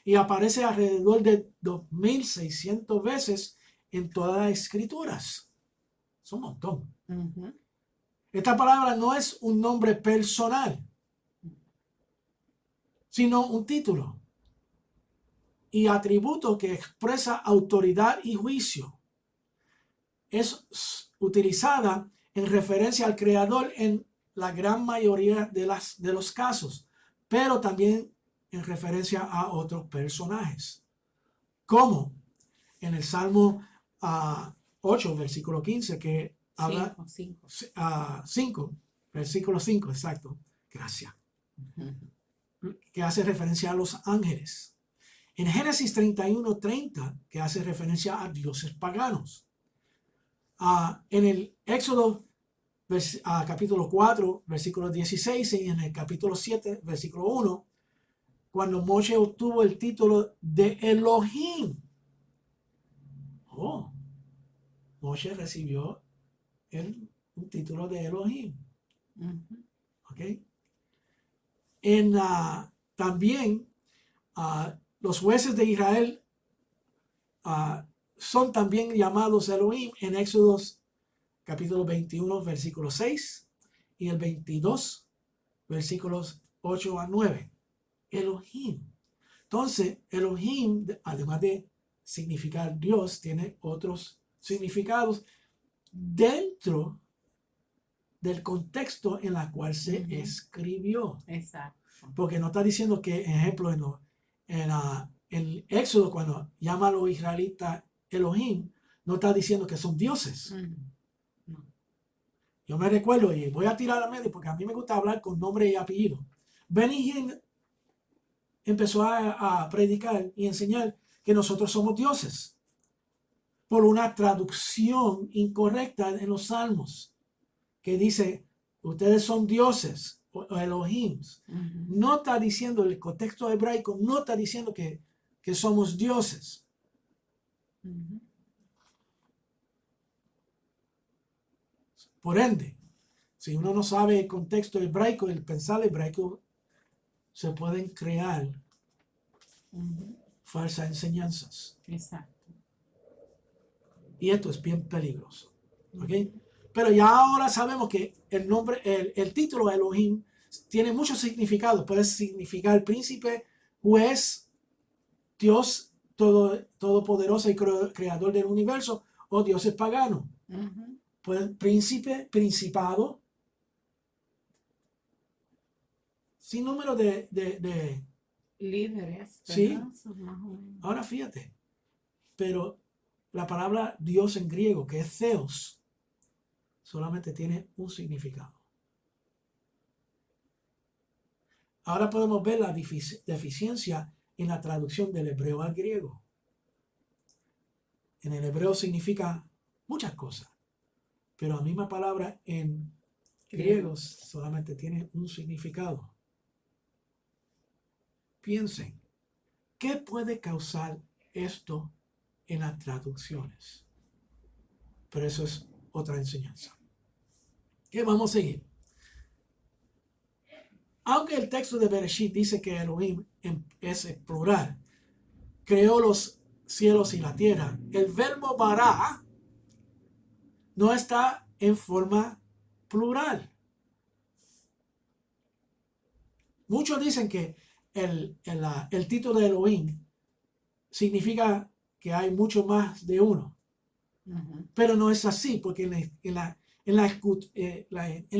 y aparece alrededor de 2600 veces en todas las escrituras. Es un montón. Ujú. Esta palabra no es un nombre personal, sino un título y atributo que expresa autoridad y juicio. Es utilizada en referencia al creador en la gran mayoría de los casos, pero también en referencia a otros personajes, como en el Salmo 8, versículo 15, que habla 5. 5, versículo 5, exacto, gracias, que hace referencia a los ángeles. En Génesis 31:30, que hace referencia a dioses paganos. En el Éxodo capítulo 4, versículo 16, y en el capítulo 7, versículo 1, cuando Moshe obtuvo el título de Elohim. Oh, Moshe recibió un título de Elohim. Ujú. ¿Ok? También los jueces de Israel son también llamados Elohim en Éxodo capítulo 21, versículo 6 y el 22, versículos 8 a 9. Elohim. Entonces, Elohim, además de significar Dios, tiene otros significados dentro del contexto en el cual se escribió. Exacto. Porque no está diciendo que, ejemplo, en Éxodo, cuando llama a los israelitas Elohim, no está diciendo que son dioses. No. Yo me recuerdo, y voy a tirar a medio porque a mí me gusta hablar con nombre y apellido. Benny Hinn empezó a predicar y enseñar que nosotros somos dioses por una traducción incorrecta en los salmos que dice ustedes son dioses o Elohims. No está diciendo, el contexto hebraico no está diciendo que somos dioses. Por ende, si uno no sabe el contexto hebraico, el pensar hebraico, se pueden crear falsas enseñanzas. Exacto. Y esto es bien peligroso. ¿Ok? Pero ya ahora sabemos que el nombre, el título Elohim tiene muchos significados. Puede significar príncipe, juez, Dios todopoderoso y creador del universo, o Dios es pagano. Pues príncipe, principado, sin número de líderes, sí. ¿verdad? Son más o menos. Ahora fíjate, pero la palabra Dios en griego, que es Theos, solamente tiene un significado. Ahora podemos ver la deficiencia en la traducción del hebreo al griego. En el hebreo significa muchas cosas, pero la misma palabra en griego solamente tiene un significado. Piensen, ¿qué puede causar esto en las traducciones? Pero eso es otra enseñanza. ¿Qué vamos a seguir? Aunque el texto de Bereshit dice que Elohim es plural, creó los cielos y la tierra, el verbo bara no está en forma plural. Muchos dicen que el título de Elohim significa que hay mucho más de uno. Pero no es así, porque en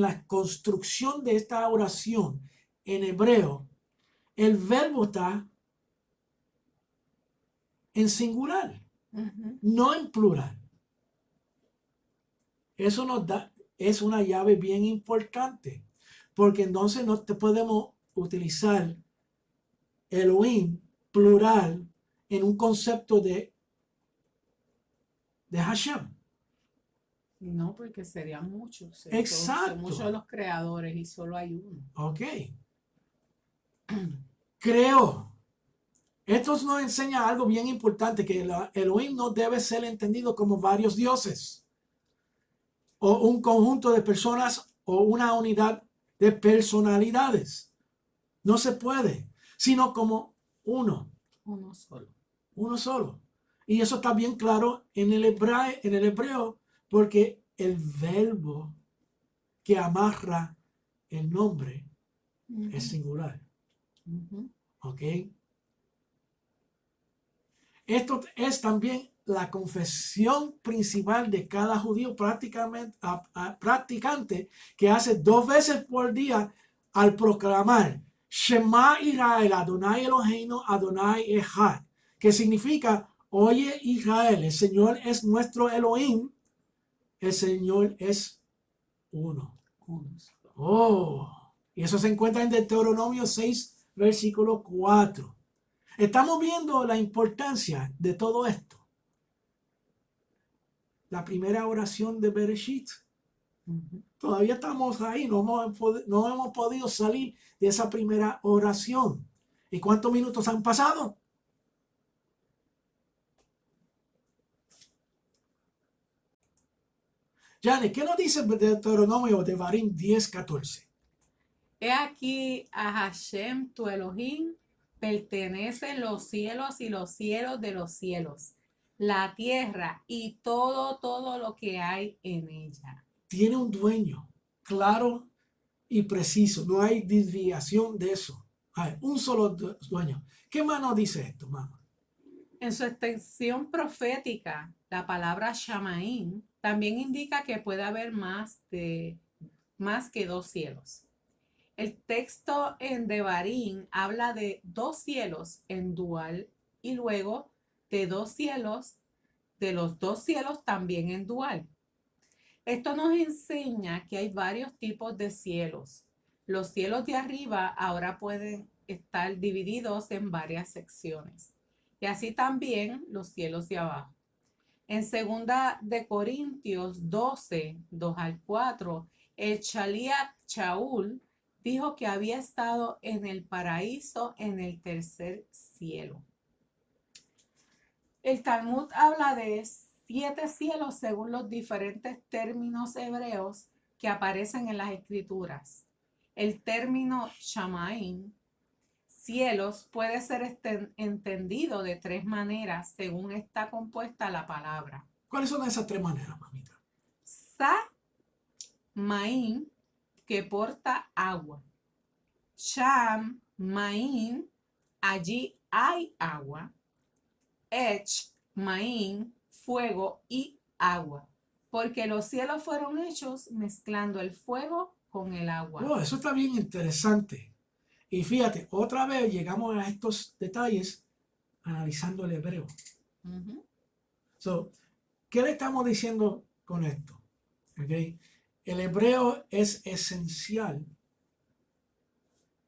la construcción de esta oración en hebreo, el verbo está en singular, no en plural. Eso nos da, es una llave bien importante, porque entonces no te podemos utilizar Elohim plural en un concepto de Hashem. No, porque serían muchos. Exacto. Son muchos los creadores y solo hay uno. Ok. Creo. Esto nos enseña algo bien importante, que el Elohim no debe ser entendido como varios dioses o un conjunto de personas o una unidad de personalidades. No se puede, sino como uno. Uno solo. Uno solo. Y eso está bien claro en el hebreo, porque el verbo que amarra el nombre es singular. ¿Ok? Esto es también la confesión principal de cada judío practicante, que hace 2 veces por día al proclamar Shema Israel, Adonai Eloheinu, Adonai Echad, que significa: oye Israel, el Señor es nuestro Elohim, el Señor es uno. Oh, y eso se encuentra en Deuteronomio 6, versículo 4. Estamos viendo la importancia de todo esto. La primera oración de Bereshit. Todavía estamos ahí, no hemos podido salir de esa primera oración. ¿Y cuántos minutos han pasado? Jane, ¿qué nos dice Deuteronomio de Devarim 10:14? He aquí a Hashem tu Elohim pertenecen los cielos y los cielos de los cielos, la tierra y todo lo que hay en ella. Tiene un dueño claro y preciso, no hay desviación de eso. Hay un solo dueño. ¿Qué más nos dice esto, mamá? En su extensión profética, la palabra Shamaim también indica que puede haber más que 2 cielos. El texto en Devarim habla de 2 cielos en dual y luego de 2 cielos, de los 2 cielos también en dual. Esto nos enseña que hay varios tipos de cielos. Los cielos de arriba ahora pueden estar divididos en varias secciones. Y así también los cielos de abajo. En 2 de Corintios 12, 2 al 4, el Shaliach Shaul dijo que había estado en el paraíso en el tercer cielo. El Talmud habla de 7 cielos según los diferentes términos hebreos que aparecen en las escrituras. El término Shamaim, cielos, puede ser entendido de 3 maneras según está compuesta la palabra. ¿Cuáles son esas 3 maneras, mamita? Sa-maim, que porta agua. Sham-maim, allí hay agua. Ech-maim, fuego y agua. Porque los cielos fueron hechos mezclando el fuego con el agua. Oh, eso está bien interesante. Y fíjate, otra vez llegamos a estos detalles analizando el hebreo. So, ¿qué le estamos diciendo con esto? ¿Okay? el hebreo es esencial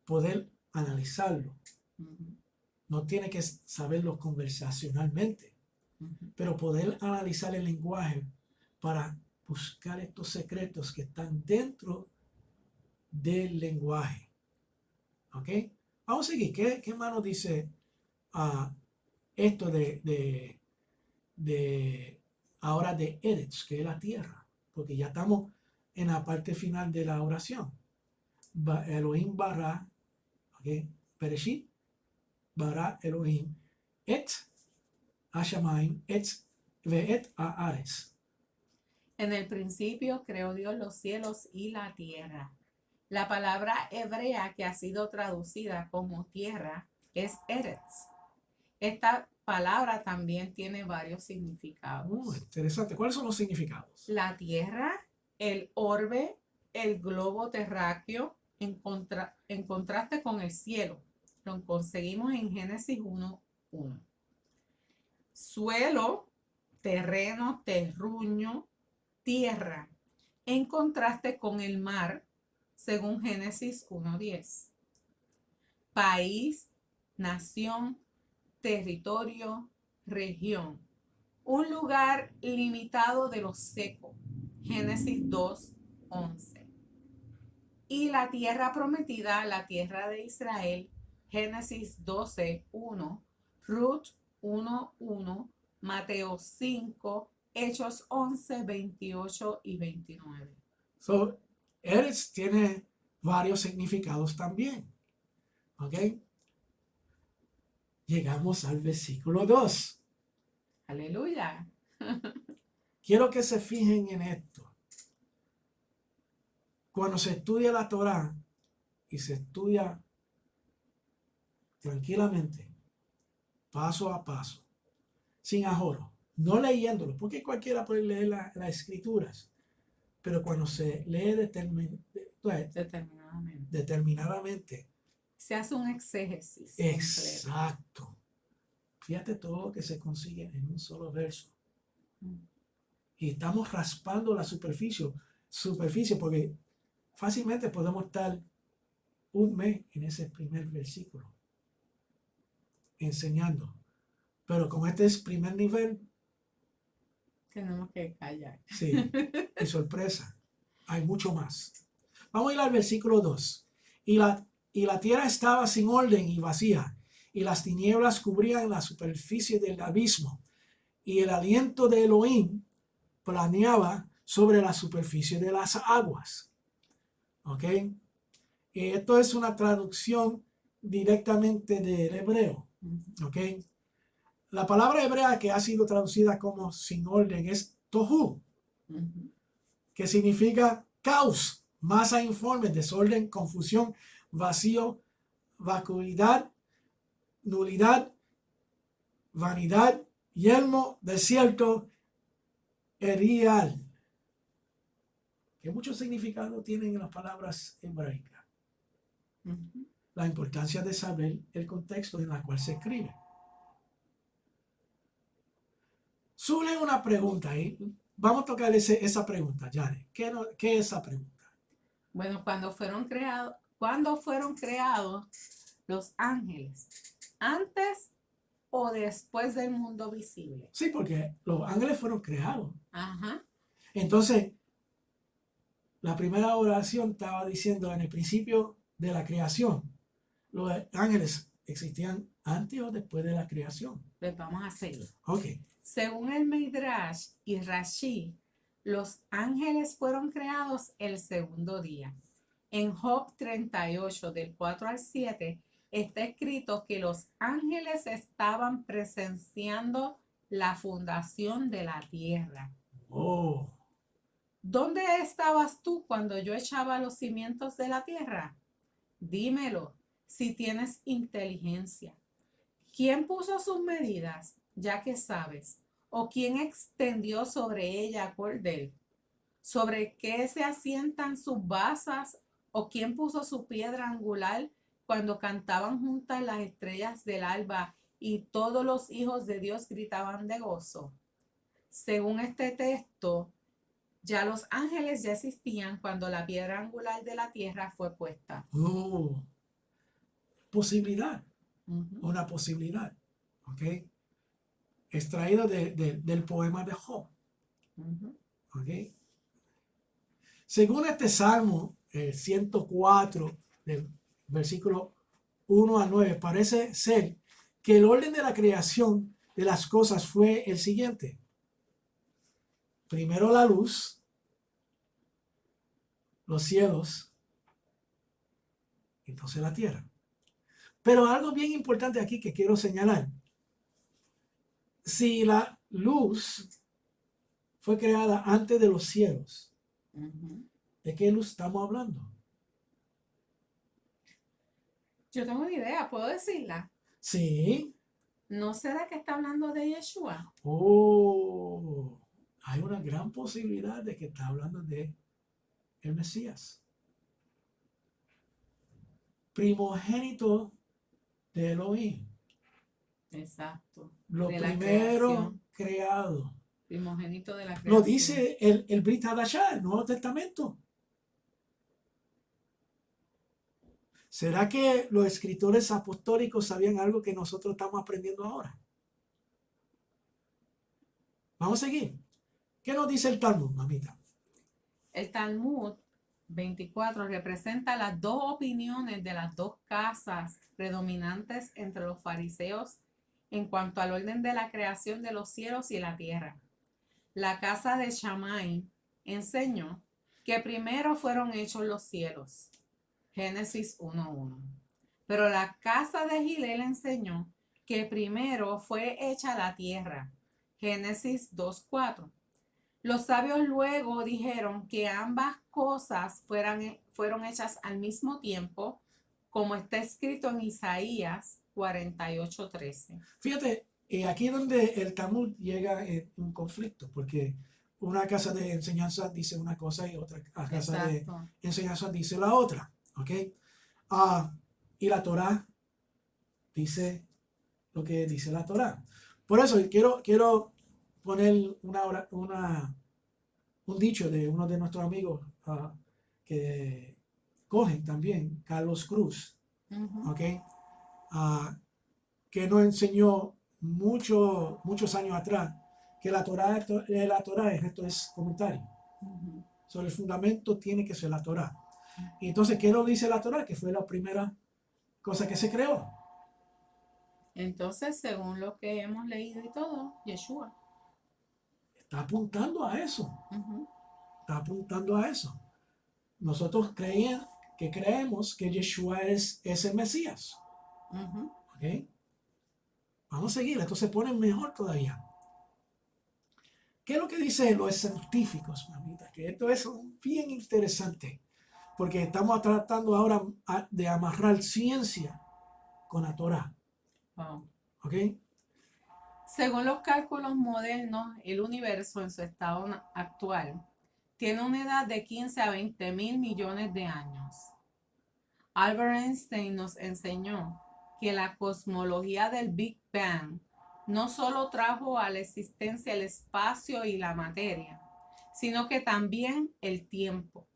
poder analizarlo. Ujú, No tiene que saberlo conversacionalmente, ujú. pero poder analizar el lenguaje para buscar estos secretos que están dentro del lenguaje. ¿Ok? Vamos a seguir. ¿Qué más nos dice esto de ahora de Eretz, que es la tierra? Porque ya estamos en la parte final de la oración. Elohim bara, ¿ok? Bereshit, bara Elohim, et Hashamayim, et ve'et haaretz. En el principio creó Dios los cielos y la tierra. La palabra hebrea que ha sido traducida como tierra es Eretz. Esta palabra también tiene varios significados. Interesante. ¿Cuáles son los significados? La tierra, el orbe, el globo terráqueo, en contraste con el cielo. Lo conseguimos en Génesis 1:1. Suelo, terreno, terruño, tierra, en contraste con el mar, según Génesis 1:10. País, nación, territorio, región. Un lugar limitado de lo seco, Génesis 2:11. Y la tierra prometida, la tierra de Israel, Génesis 12:1, Ruth 1:1, Mateo 5, Hechos 11:28 y 29. So, Eretz tiene varios significados también. ¿Ok? Llegamos al versículo 2. Aleluya. Quiero que se fijen en esto. Cuando se estudia la Torá y se estudia tranquilamente, paso a paso, sin ajoro, no leyéndolo, porque cualquiera puede leer las escrituras, pero cuando se lee Determinadamente. determinadamente, Se hace un exégesis completo. exacto. Fíjate todo lo que se consigue en un solo verso. Y estamos raspando la superficie porque fácilmente podemos estar un mes en ese primer versículo enseñando. Pero como este es primer nivel, Tenemos que callar. sí, y sorpresa, hay mucho más. Vamos a ir al versículo 2. Y la tierra estaba sin orden y vacía, y las tinieblas cubrían la superficie del abismo, y el aliento de Elohim planeaba sobre la superficie de las aguas. ¿Ok? Esto es una traducción directamente del hebreo. ¿Ok? La palabra hebrea que ha sido traducida como sin orden es tohu, que significa caos, masa informe, desorden, confusión, vacío, vacuidad, nulidad, vanidad, yelmo, desierto, erial. Que mucho significado tienen las palabras hebraicas. La importancia de saber el contexto en el cual se escribe. Surge una pregunta ahí. Vamos a tocar esa pregunta, Janet. ¿Qué es esa pregunta? Bueno, cuando fueron creados los ángeles, antes o después del mundo visible. Sí, porque los ángeles fueron creados. Ajá. Entonces, la primera oración estaba diciendo en el principio de la creación, los ángeles existían antes o después de la creación. Pues vamos a seguir. Ok. Según el Midrash y Rashi, los ángeles fueron creados el segundo día. En Job 38, del 4 al 7, está escrito que los ángeles estaban presenciando la fundación de la tierra. Oh. ¿Dónde estabas tú cuando yo echaba los cimientos de la tierra? Dímelo, si tienes inteligencia. ¿Quién puso sus medidas, ya que sabes? ¿O quién extendió sobre ella cordel? ¿Sobre qué se asientan sus basas? ¿O quién puso su piedra angular cuando cantaban juntas las estrellas del alba y todos los hijos de Dios gritaban de gozo? Según este texto, Ya los ángeles ya existían cuando la piedra angular de la tierra fue puesta. Oh, posibilidad, Ujú, una posibilidad. ¿Ok? Extraído del poema de Job. ujú. ¿Ok? Según este Salmo 104, del versículo 1 al 9, parece ser que el orden de la creación de las cosas fue el siguiente. Primero la luz, los cielos, entonces la tierra. Pero algo bien importante aquí que quiero señalar. Si la luz fue creada antes de los cielos, Ujú. ¿de qué luz estamos hablando? Yo tengo una idea, ¿puedo decirla? Sí. ¿No será que está hablando de Yeshua? Oh, hay una gran posibilidad de que está hablando de el Mesías, primogénito de Elohim, Exacto. lo De la primero creación, creado. primogénito de la Lo creación. dice el Brit Hadashah, el Nuevo Testamento. ¿Será que los escritores apostólicos sabían algo que nosotros estamos aprendiendo ahora? Vamos a seguir. ¿Qué nos dice el Talmud, mamita? El Talmud 24 representa las dos opiniones de las dos casas predominantes entre los fariseos en cuanto al orden de la creación de los cielos y la tierra. La casa de Shammai enseñó que primero fueron hechos los cielos, Génesis 1:1. Pero la casa de Gilel enseñó que primero fue hecha la tierra, Génesis 2:4. Los sabios luego dijeron que ambas cosas fueron hechas al mismo tiempo, como está escrito en Isaías 48:13. Fíjate, aquí es donde el Talmud llega en un conflicto, porque una casa de enseñanza dice una cosa y otra casa de Exacto. enseñanza dice la otra. ¿Ok? Y la Torá dice lo que dice la Torá. Por eso quiero poner un dicho de uno de nuestros amigos que cogen también, Carlos Cruz, Ujú. ¿ok? Ah, que nos enseñó muchos años atrás que la Torá esto es comentario. Ujú. Sobre el fundamento tiene que ser la Torá. Y entonces, ¿qué nos dice la Torá? Que fue la primera cosa que se creó. Entonces, según lo que hemos leído y todo, Yeshua. Está apuntando a eso. Ujú, Está apuntando a eso. Nosotros creemos que Yeshua es el Mesías. ujú. ¿Ok? Vamos a seguir. Esto se pone mejor todavía. ¿Qué es lo que dicen los científicos, mamita? Que esto es bien interesante. Porque estamos tratando ahora de amarrar ciencia con la Torah. Wow. ¿Ok? Según los cálculos modernos, el universo en su estado actual tiene una edad de 15 a 20 mil millones de años. Albert Einstein nos enseñó que la cosmología del Big Bang no solo trajo a la existencia el espacio y la materia, sino que también el tiempo.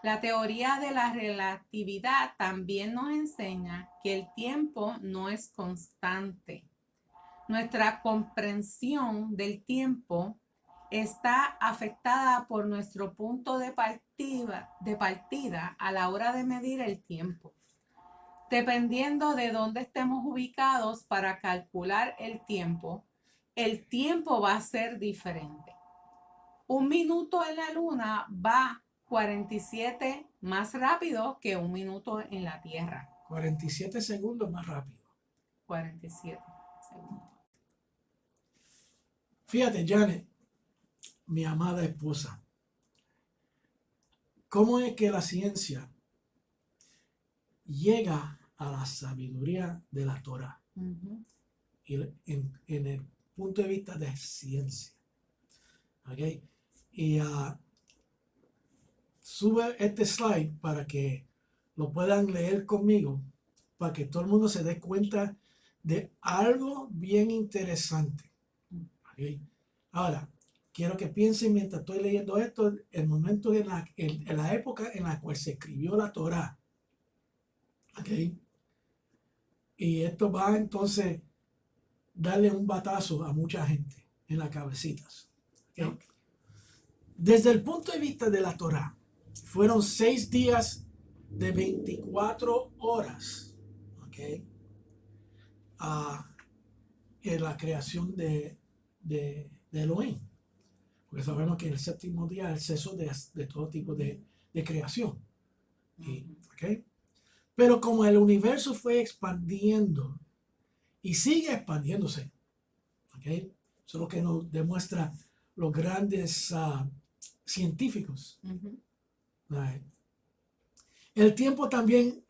La teoría de la relatividad también nos enseña que el tiempo no es constante. Nuestra comprensión del tiempo está afectada por nuestro punto de partida a la hora de medir el tiempo. Dependiendo de dónde estemos ubicados para calcular el tiempo va a ser diferente. Un minuto en la luna va 47 más rápido que un minuto en la Tierra. 47 segundos más rápido. 47 segundos. Fíjate, Janet, mi amada esposa, ¿cómo es que la ciencia llega a la sabiduría de la Torah? Uh-huh. Y en el punto de vista de ciencia. ¿Ok? Y sube este slide para que lo puedan leer conmigo, para que todo el mundo se dé cuenta de algo bien interesante. ¿Ok? Ahora, quiero que piensen mientras estoy leyendo esto, el momento en la época en la cual se escribió la Torá. ¿Ok? Y esto va entonces darle un batazo a mucha gente en las cabecitas. ¿Ok? Ok. Desde el punto de vista de la Torá, fueron 6 días de 24 horas. ¿Ok? En la creación de Elohim. Porque sabemos que el séptimo día es el cese de todo tipo de creación. ¿Ok? Pero como el universo fue expandiendo y sigue expandiéndose, ¿ok? Eso es lo que nos demuestra los grandes científicos. Ujú. Right? El tiempo también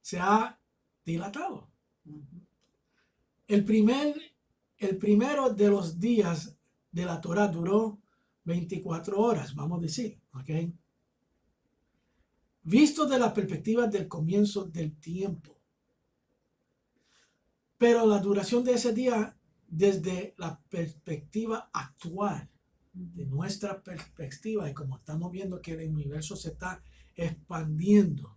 se ha dilatado. Ujú. El primero de los días de la Torah duró 24 horas, vamos a decir, ¿ok? Visto de la perspectiva del comienzo del tiempo. Pero la duración de ese día, desde la perspectiva actual, de nuestra perspectiva, y como estamos viendo que el universo se está expandiendo,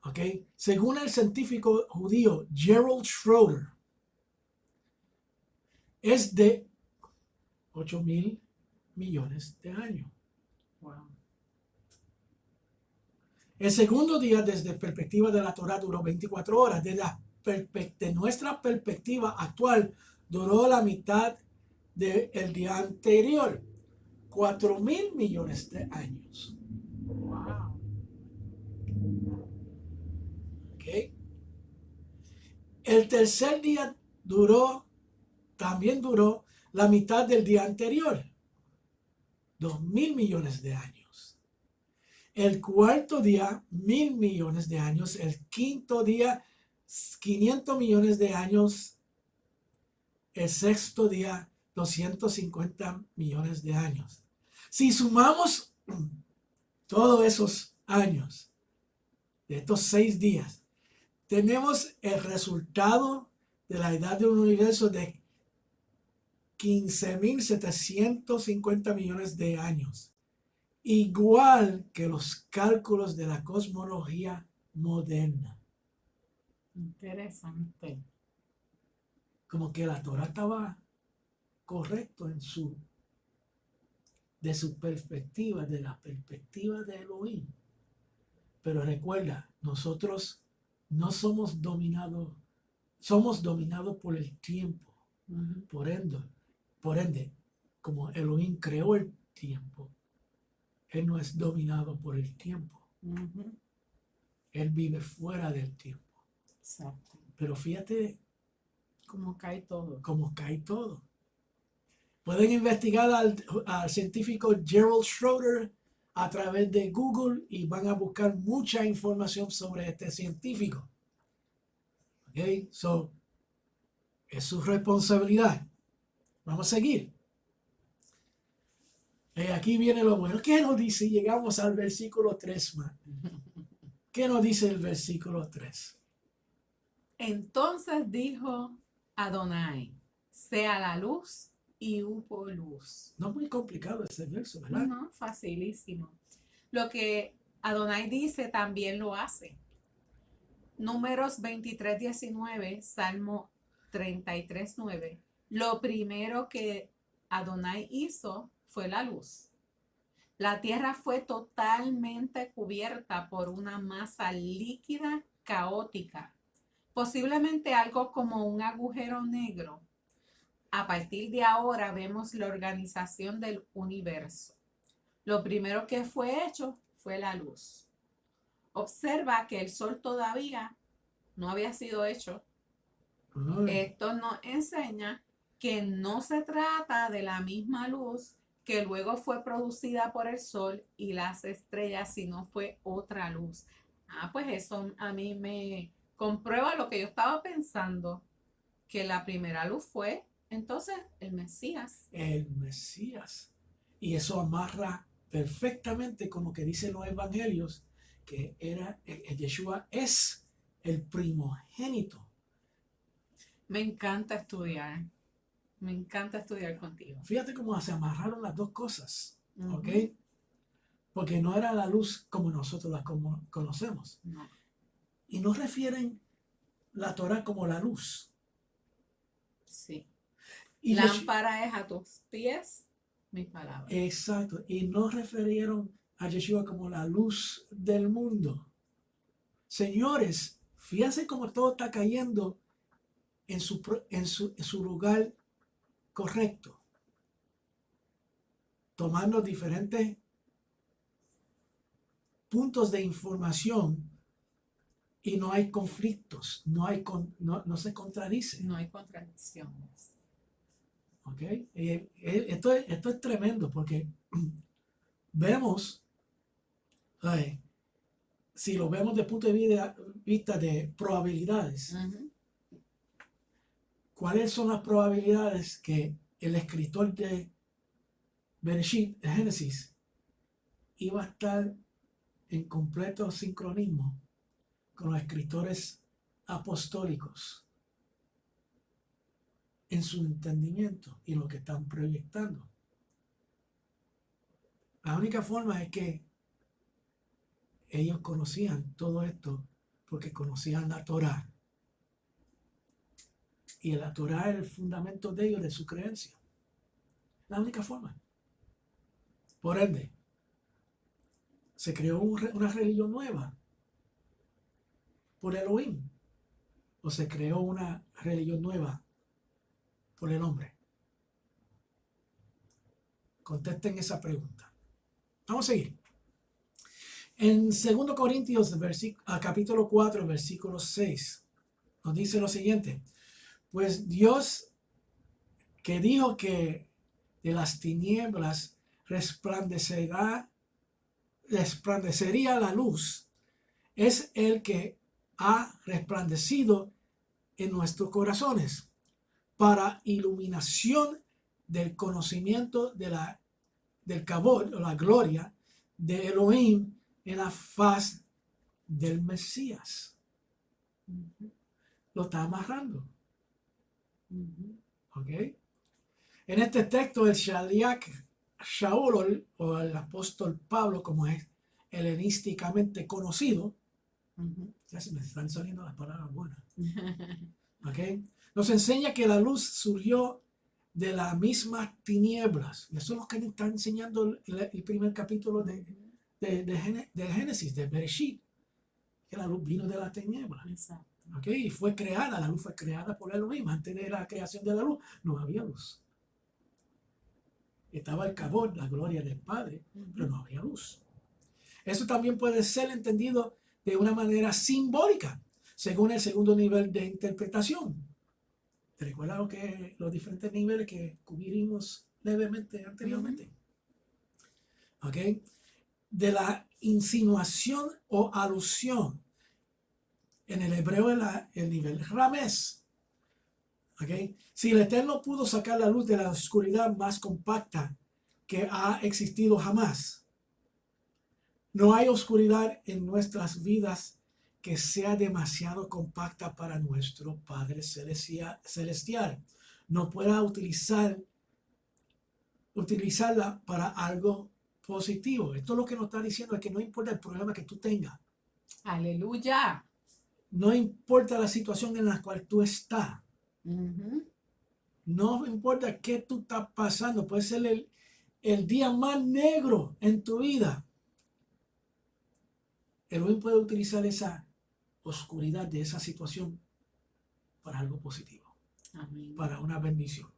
¿ok? Según el científico judío Gerald Schroeder, es de 8.000 millones de años. Wow. El segundo día, desde la perspectiva de la Torah, duró 24 horas. De nuestra perspectiva actual, duró la mitad del día anterior, 4.000 millones de años. Wow. ¿Okay? El tercer día también duró la mitad del día anterior, 2.000 millones de años. El cuarto día, 1.000 millones de años. El quinto día, 500 millones de años. El sexto día, 250 millones de años. Si sumamos todos esos años, de estos 6 días, tenemos el resultado de la edad del universo de 15.750 millones de años, igual que los cálculos de la cosmología moderna. Interesante. Como que la Torah estaba correcto de su perspectiva, de la perspectiva de Elohim. Pero recuerda, nosotros no somos dominados por el tiempo. Ujú. Por ende, como Elohim creó el tiempo, Él no es dominado por el tiempo. Ujú. Él vive fuera del tiempo. Exacto. Pero fíjate Como cae todo. cómo cae todo. Pueden investigar al científico Gerald Schroeder a través de Google y van a buscar mucha información sobre este científico. ¿Ok? So, es su responsabilidad. Vamos a seguir. Aquí viene lo bueno. ¿Qué nos dice? Llegamos al versículo 3 más. ¿Qué nos dice el versículo 3? Entonces dijo Adonai, sea la luz y hubo luz. No es muy complicado ese verso, ¿verdad? No, facilísimo. Lo que Adonai dice también lo hace. Números 23:19, Salmo 33:9. Lo primero que Adonai hizo fue la luz. La tierra fue totalmente cubierta por una masa líquida caótica, posiblemente algo como un agujero negro. A partir de ahora vemos la organización del universo. Lo primero que fue hecho fue la luz. Observa que el sol todavía no había sido hecho. Ay, Esto nos enseña que no se trata de la misma luz que luego fue producida por el sol y las estrellas, sino fue otra luz. Pues eso a mí me comprueba lo que yo estaba pensando, que la primera luz fue entonces el Mesías. el Mesías. Y eso amarra perfectamente con lo que dicen los evangelios, que Yeshua es el primogénito. Me encanta estudiar. Me encanta estudiar contigo. Fíjate cómo se amarraron las dos cosas, ¿ok? Ujú. Porque no era la luz como nosotros la conocemos. No. Y no refieren la Torah como la luz. Sí. Y Lámpara es a tus pies mi palabra. exacto. Y no refirieron a Yeshua como la luz del mundo. Señores, fíjense cómo todo está cayendo en su lugar correcto. Tomando diferentes puntos de información y no hay conflictos, no se contradice. No hay contradicciones. ¿Ok? Esto es tremendo porque vemos, ¿sabe? Si lo vemos desde el punto de vista de probabilidades, Ujú. ¿cuáles son las probabilidades que el escritor de Bereshit, de Génesis, iba a estar en completo sincronismo con los escritores apostólicos en su entendimiento y lo que están proyectando? La única forma es que ellos conocían todo esto porque conocían la Torá. Y la Torá es el fundamento de ellos, de su creencia. La única forma. Por ende, se creó una religión nueva por Elohim. O se creó una religión nueva por el hombre. Contesten esa pregunta. Vamos a seguir. En 2 Corintios, capítulo 4, versículo 6, nos dice lo siguiente. Pues Dios, que dijo que de las tinieblas resplandecería la luz, es el que ha resplandecido en nuestros corazones para iluminación del conocimiento del Kabod, o la gloria de Elohim en la faz del Mesías. Ujú. Lo está amarrando. Ujú. ¿Ok? En este texto, el Shaliach Shaul, o el apóstol Pablo, como es helenísticamente conocido, Ujú. ya se me están saliendo las palabras buenas, ¿ok? Nos enseña que la luz surgió de las mismas tinieblas. Eso es lo que nos está enseñando el primer capítulo de Génesis, de Bereshit, que la luz vino de las tinieblas. Exacto. ¿Ok? Y la luz fue creada por Elohim. Antes de la creación de la luz no había luz. Estaba el Kabod, la gloria del Padre, pero no había luz. Eso también puede ser entendido de una manera simbólica, según el segundo nivel de interpretación. ¿Te recuerdas los diferentes niveles que cubrimos levemente anteriormente? ¿Ok? De la insinuación o alusión. En el hebreo el nivel ramés. ¿Ok? Si el Eterno pudo sacar la luz de la oscuridad más compacta que ha existido jamás, no hay oscuridad en nuestras vidas que sea demasiado compacta para nuestro Padre Celestial. No pueda utilizarla para algo positivo. Esto es lo que nos está diciendo, es que no importa el problema que tú tengas. Aleluya. No importa la situación en la cual tú estás. Ujú. No importa qué tú estás pasando. Puede ser el día más negro en tu vida. Elohim puede utilizar esa oscuridad de esa situación para algo positivo, Amén. para una bendición.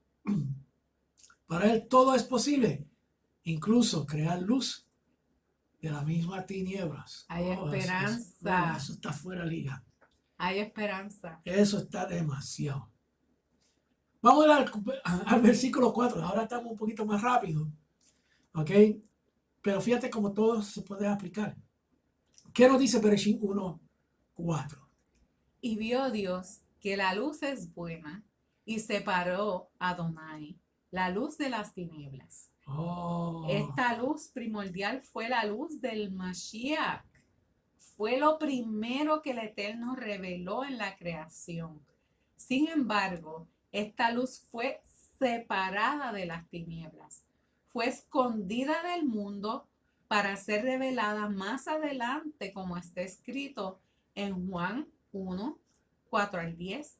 Para Él todo es posible, incluso crear luz de las mismas tinieblas. Hay esperanza. Eso está fuera de liga. Hay esperanza. Eso está demasiado. Vamos al versículo 4. Ahora estamos un poquito más rápido. ¿Ok? Pero fíjate cómo todo se puede aplicar. ¿Qué nos dice Bereshit 1:4? Y vio Dios que la luz es buena y separó a Adonai, la luz de las tinieblas. Oh, Esta luz primordial fue la luz del Mashiach. Fue lo primero que el Eterno reveló en la creación. Sin embargo, esta luz fue separada de las tinieblas. Fue escondida del mundo para ser revelada más adelante, como está escrito en Juan 1, 4 al 10,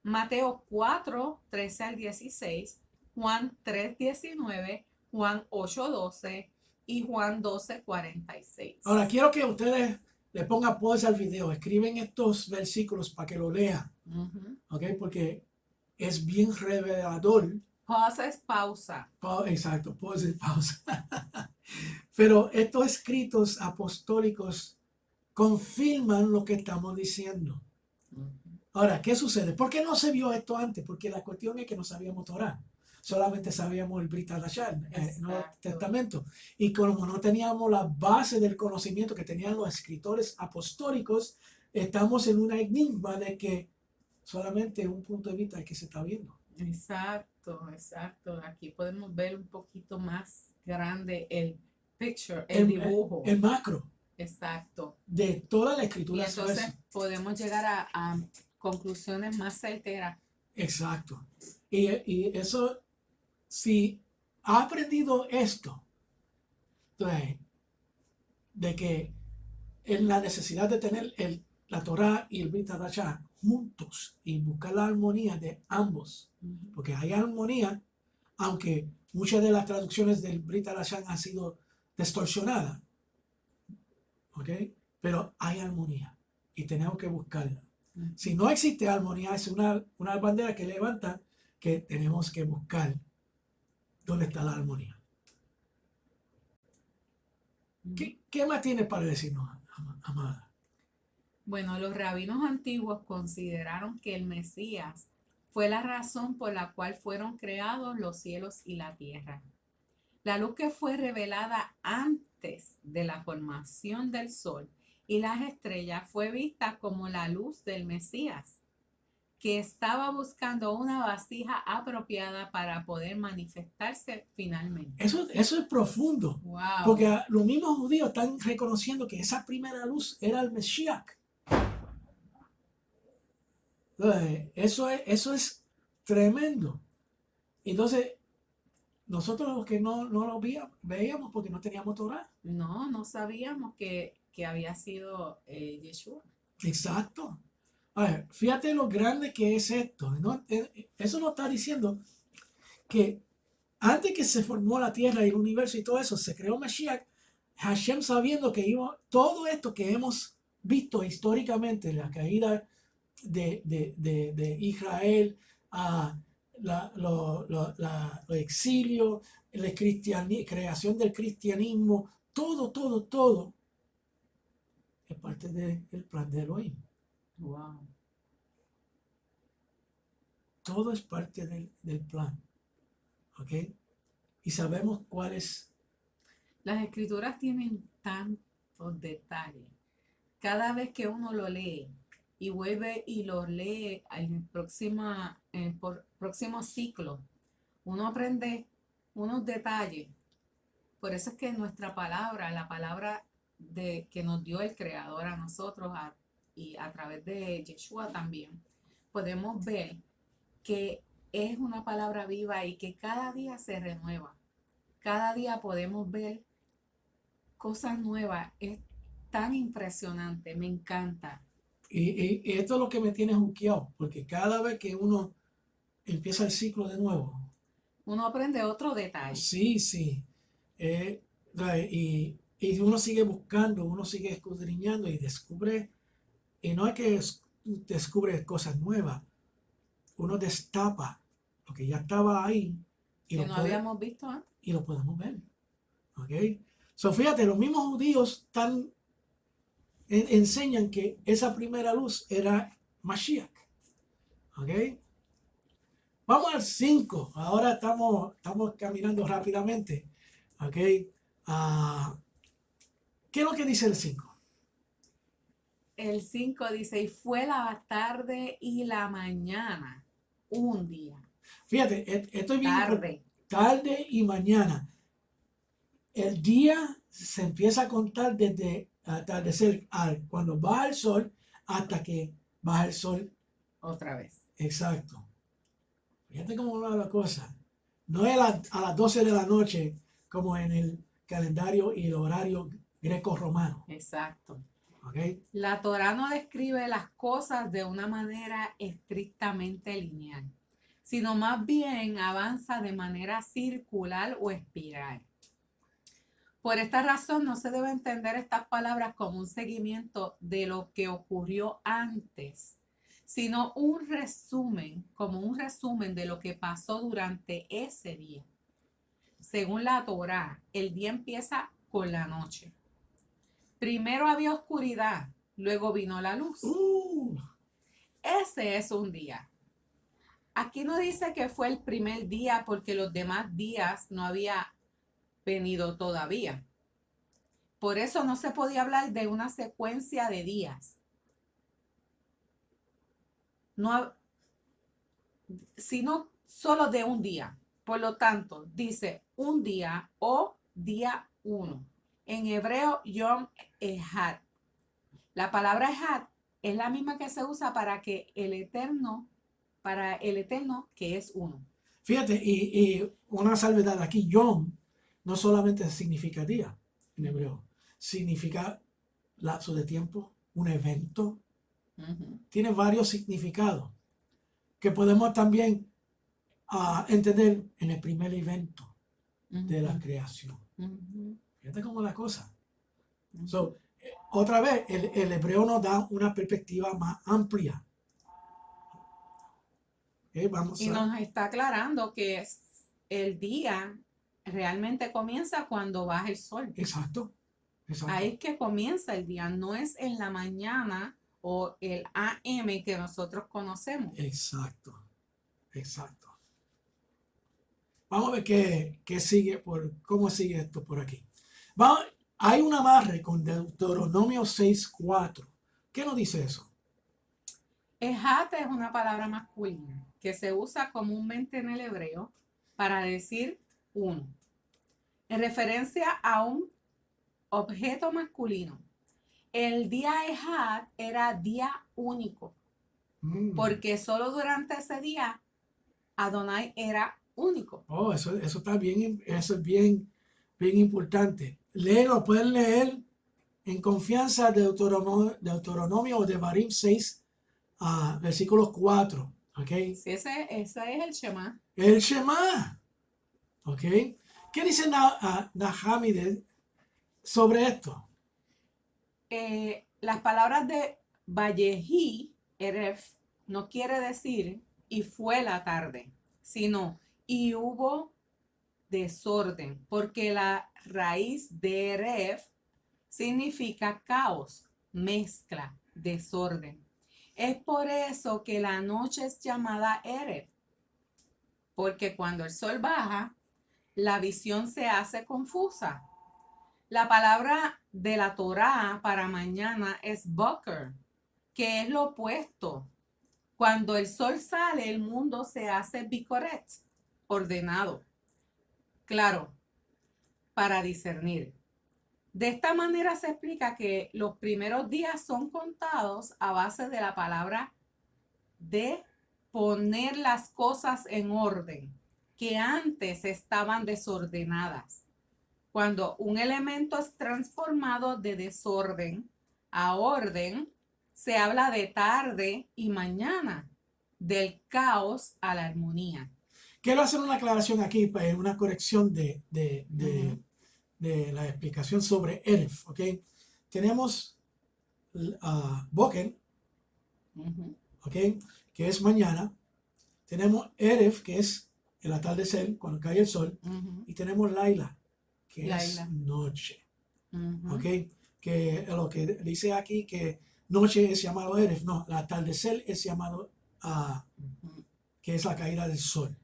Mateo 4, 13 al 16, Juan 3, 19, Juan 8, 12 y Juan 12, 46. Ahora quiero que ustedes le pongan pause al video, escriben estos versículos para que lo lean, ¿ok? Porque es bien revelador. Pause es pausa. Exacto, pause, pausa. Pero estos escritos apostólicos confirman lo que estamos diciendo. Ahora, ¿qué sucede? ¿Por qué no se vio esto antes? Porque la cuestión es que no sabíamos Torah. Solamente sabíamos el Brit Hadashah, el Nuevo Testamento. Y como no teníamos la base del conocimiento que tenían los escritores apostólicos, estamos en una enigma de que solamente un punto de vista es que se está viendo. Exacto, exacto. Aquí podemos ver un poquito más grande el picture, el dibujo. El macro. Exacto. De toda la escritura. Y entonces podemos llegar a conclusiones más certeras. Exacto. Y eso, si ha aprendido esto, entonces, de que en la necesidad de tener la Torah y el Brit Hadashah juntos y buscar la armonía de ambos, porque hay armonía, aunque muchas de las traducciones del Brit Hadashah han sido distorsionadas, ¿ok? Pero hay armonía y tenemos que buscarla. Si no existe armonía, es una bandera que levanta que tenemos que buscar dónde está la armonía. ¿Qué más tienes para decirnos, amada? Bueno, los rabinos antiguos consideraron que el Mesías fue la razón por la cual fueron creados los cielos y la tierra. La luz que fue revelada antes de la formación del sol y las estrellas fue vista como la luz del Mesías, que estaba buscando una vasija apropiada para poder manifestarse finalmente. Eso es profundo, Wow. porque los mismos judíos están reconociendo que esa primera luz era el Mesías. Eso es tremendo. Entonces, nosotros los que no lo veíamos porque no teníamos Torah. No sabíamos que había sido Yeshua. Exacto. A ver, fíjate lo grande que es esto, ¿no? Eso nos está diciendo que antes que se formó la tierra y el universo y todo eso, se creó Mashiach, Hashem sabiendo que todo esto que hemos visto históricamente, la caída de Israel, los exilios, la creación del cristianismo, todo es parte del plan de Elohim. Wow. Todo es parte del plan. ¿Ok? Y sabemos cuál es. Las escrituras tienen tantos detalles. Cada vez que uno lo lee y vuelve y lo lee en el próximo ciclo, uno aprende unos detalles. Por eso es que nuestra palabra, la palabra que nos dio el Creador a nosotros y a través de Yeshua también, podemos ver que es una palabra viva y que cada día se renueva. Cada día podemos ver cosas nuevas. Es tan impresionante, me encanta. Y esto es lo que me tiene juqueado, porque cada vez que uno empieza el ciclo de nuevo, uno aprende otro detalle. Sí. Y uno sigue buscando, uno sigue escudriñando y descubre, y no es que descubre cosas nuevas, uno destapa lo que ya estaba ahí y que no habíamos visto antes. Y lo podemos ver. ¿Ok? So, fíjate, los mismos judíos enseñan que esa primera luz era Mashiach. ¿Ok? Vamos al 5. Ahora estamos caminando rápidamente. ¿Ok? ¿Qué es lo que dice el 5? El 5 dice, y fue la tarde y la mañana, un día. Fíjate, estoy viendo tarde y mañana. El día se empieza a contar desde atardecer, cuando baja el sol, hasta que baja el sol. Otra vez. Exacto. Fíjate cómo va la cosa. No es a las 12 de la noche como en el calendario y el horario greco-romano. Exacto. ¿Ok? La Torá no describe las cosas de una manera estrictamente lineal, sino más bien avanza de manera circular o espiral. Por esta razón no se debe entender estas palabras como un seguimiento de lo que ocurrió antes, sino como un resumen de lo que pasó durante ese día. Según la Torá, el día empieza con la noche. Primero había oscuridad, luego vino la luz. Ese es un día. Aquí no dice que fue el primer día porque los demás días no había venido todavía. Por eso no se podía hablar de una secuencia de días, no, sino solo de un día. Por lo tanto, dice un día o día uno. En hebreo, Yom Echad. La palabra Echad es la misma que se usa para el eterno que es uno. Fíjate, y una salvedad aquí, Yom no solamente significa día en hebreo, significa lapso de tiempo, un evento. Tiene varios significados que podemos también entender en el primer evento de la creación. Fíjate cómo la cosa. So, otra vez, el hebreo nos da una perspectiva más amplia. Y nos está aclarando que el día realmente comienza cuando baja el sol. Exacto. Ahí es que comienza el día, no es en la mañana o el AM que nosotros conocemos. Exacto. Vamos a ver qué sigue, cómo sigue esto por aquí. Hay un amarre con Deuteronomio 6:4. ¿Qué nos dice eso? Ejat es una palabra masculina que se usa comúnmente en el hebreo para decir uno, en referencia a un objeto masculino. El día Ejat era día único, porque solo durante ese día Adonai era único. Oh, eso está bien, eso es bien importante. Léelo, pueden leer en confianza Deuteronomio o Devarim 6, versículos 4. ¿Ok? Sí, ese es el Shema. El Shema. ¿Ok? ¿Qué dice Nahami sobre esto? Las palabras de Vallejí, Eref, no quiere decir y fue la tarde, sino y hubo desorden, porque la raíz de Eref significa caos, mezcla, desorden. Es por eso que la noche es llamada Eref, porque cuando el sol baja, la visión se hace confusa. La palabra de la Torá para mañana es Boker, que es lo opuesto. Cuando el sol sale, el mundo se hace Bikoret, ordenado. Claro, para discernir. De esta manera se explica que los primeros días son contados a base de la palabra de poner las cosas en orden, que antes estaban desordenadas. Cuando un elemento es transformado de desorden a orden, se habla de tarde y mañana, del caos a la armonía. Quiero hacer una aclaración aquí, una corrección de la explicación sobre Eref. ¿Ok? Tenemos Boker, ¿ok? Que es mañana. Tenemos Eref, que es el atardecer, cuando cae el sol. Y tenemos Laila, que es noche. ¿Ok? Que lo que dice aquí que noche es llamado Eref, no, el atardecer es llamado que es la caída del sol.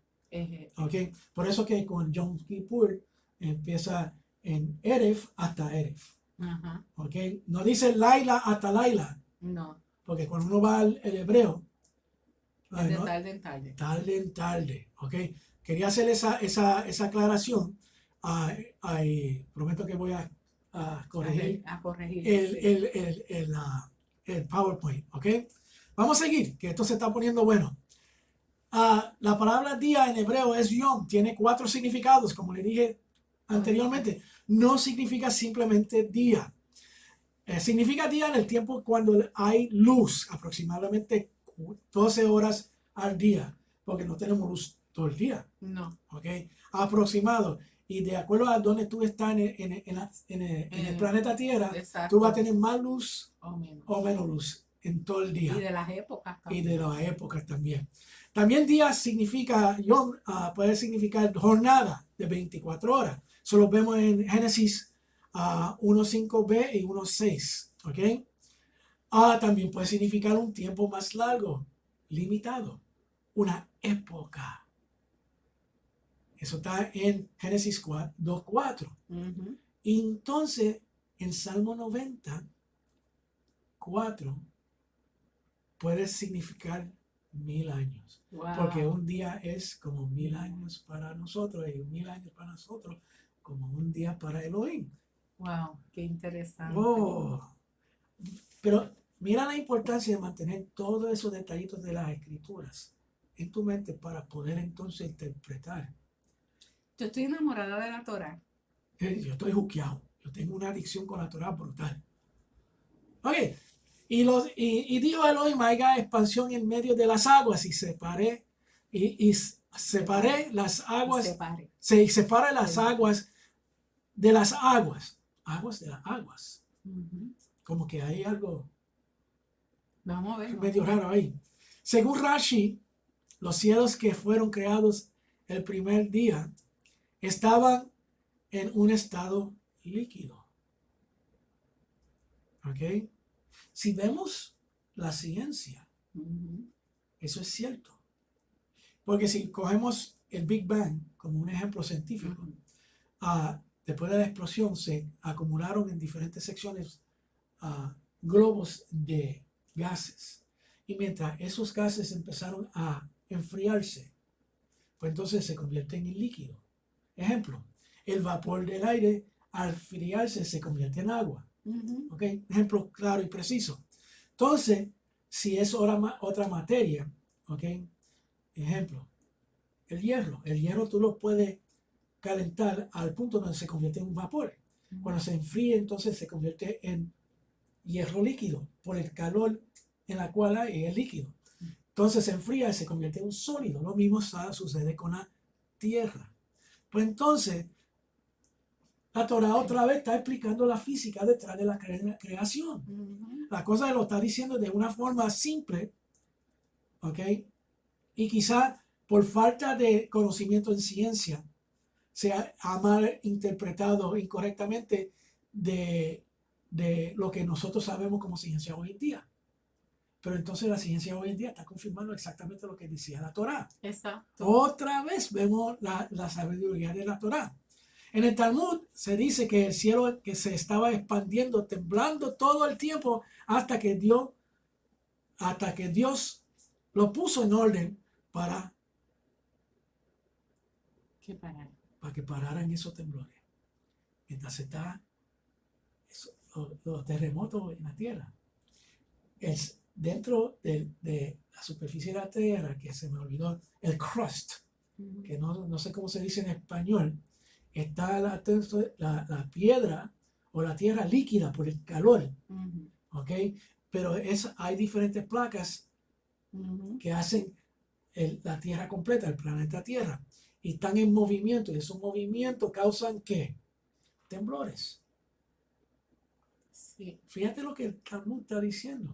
¿Ok? Por eso que con Yom Kippur empieza en Eref hasta Eref. ¿Ok? No dice Laila hasta Laila. No. Porque cuando uno va al hebreo, es de tarde en tarde. Tarde en tarde. ¿Ok? Quería hacer esa aclaración. Prometo que voy a corregir, el PowerPoint. ¿Ok? Vamos a seguir, que esto se está poniendo bueno. La palabra día en hebreo es yom, tiene 4 significados, como le dije anteriormente. No significa simplemente día. Significa día en el tiempo cuando hay luz, aproximadamente 12 horas al día, porque no tenemos luz todo el día. No. ¿Ok? Aproximado. Y de acuerdo a donde tú estás en el planeta Tierra, tú vas a Exacto. tener más luz menos. o menos luz en todo el Y día. de las épocas Y también. de las épocas también. También día significa, puede significar jornada de 24 horas. Eso lo vemos en Génesis 1.5b y 1.6. ¿Ok? También puede significar un tiempo más largo, limitado, una época. Eso está en Génesis 2.4. Ujú. Y entonces, en Salmo 90.4 puede significar 1000 años. Porque Wow. un día es como 1000 años para nosotros y 1000 años para nosotros como un día para Elohim. Wow, qué interesante. Oh, pero mira la importancia de mantener todos esos detallitos de las escrituras en tu mente para poder entonces interpretar. Yo estoy enamorada de la Torah. Yo estoy juqueado. Yo tengo una adicción con la Torah brutal. Ok. Y dijo Elohim, haya expansión en medio de las aguas y separé separé las aguas, Separe. separa las aguas de las aguas. Aguas de las aguas. Ujú. Como que hay algo Vamos a ver. medio raro ahí. Según Rashi, los cielos que fueron creados el primer día estaban en un estado líquido. ¿Ok? Si vemos la ciencia, Ujú. eso es cierto. Porque si cogemos el Big Bang como un ejemplo científico, Ujú. después de la explosión se acumularon en diferentes secciones globos de gases. Y mientras esos gases empezaron a enfriarse, pues entonces se convierten en líquido. Ejemplo, el vapor del aire al enfriarse se convierte en agua. Ujú. ¿Ok? Ejemplo claro y preciso. Entonces, si es otra materia, ¿ok? Ejemplo, el hierro. El hierro tú lo puedes calentar al punto donde se convierte en un vapor. Cuando se enfríe, entonces se convierte en hierro líquido por el calor en la cual hay el líquido. Entonces se enfría y se convierte en un sólido. Lo mismo sucede con la tierra. Pues entonces, la Torah otra vez está explicando la física detrás de la creación. Ujú. La cosa lo está diciendo de una forma simple, ¿ok? Y quizá por falta de conocimiento en ciencia se ha mal interpretado incorrectamente de lo que nosotros sabemos como ciencia hoy en día. Pero entonces la ciencia hoy en día está confirmando exactamente lo que decía la Torá. Exacto. Otra vez vemos la sabiduría de la Torá. En el Talmud se dice que el cielo que se estaba expandiendo, temblando todo el tiempo hasta que Dios lo puso en orden para Qué para. que pararan esos temblores. Mientras está los terremotos en la tierra. Es dentro de la superficie de la tierra, que se me olvidó, el crust, Ujú. que no sé cómo se dice en español, está la piedra o la tierra líquida por el calor, Ujú. ¿ok? Pero hay diferentes placas Ujú. que hacen la tierra completa, el planeta Tierra, y están en movimiento, y esos movimientos causan ¿qué? Temblores. Sí. Fíjate lo que el Talmud está diciendo.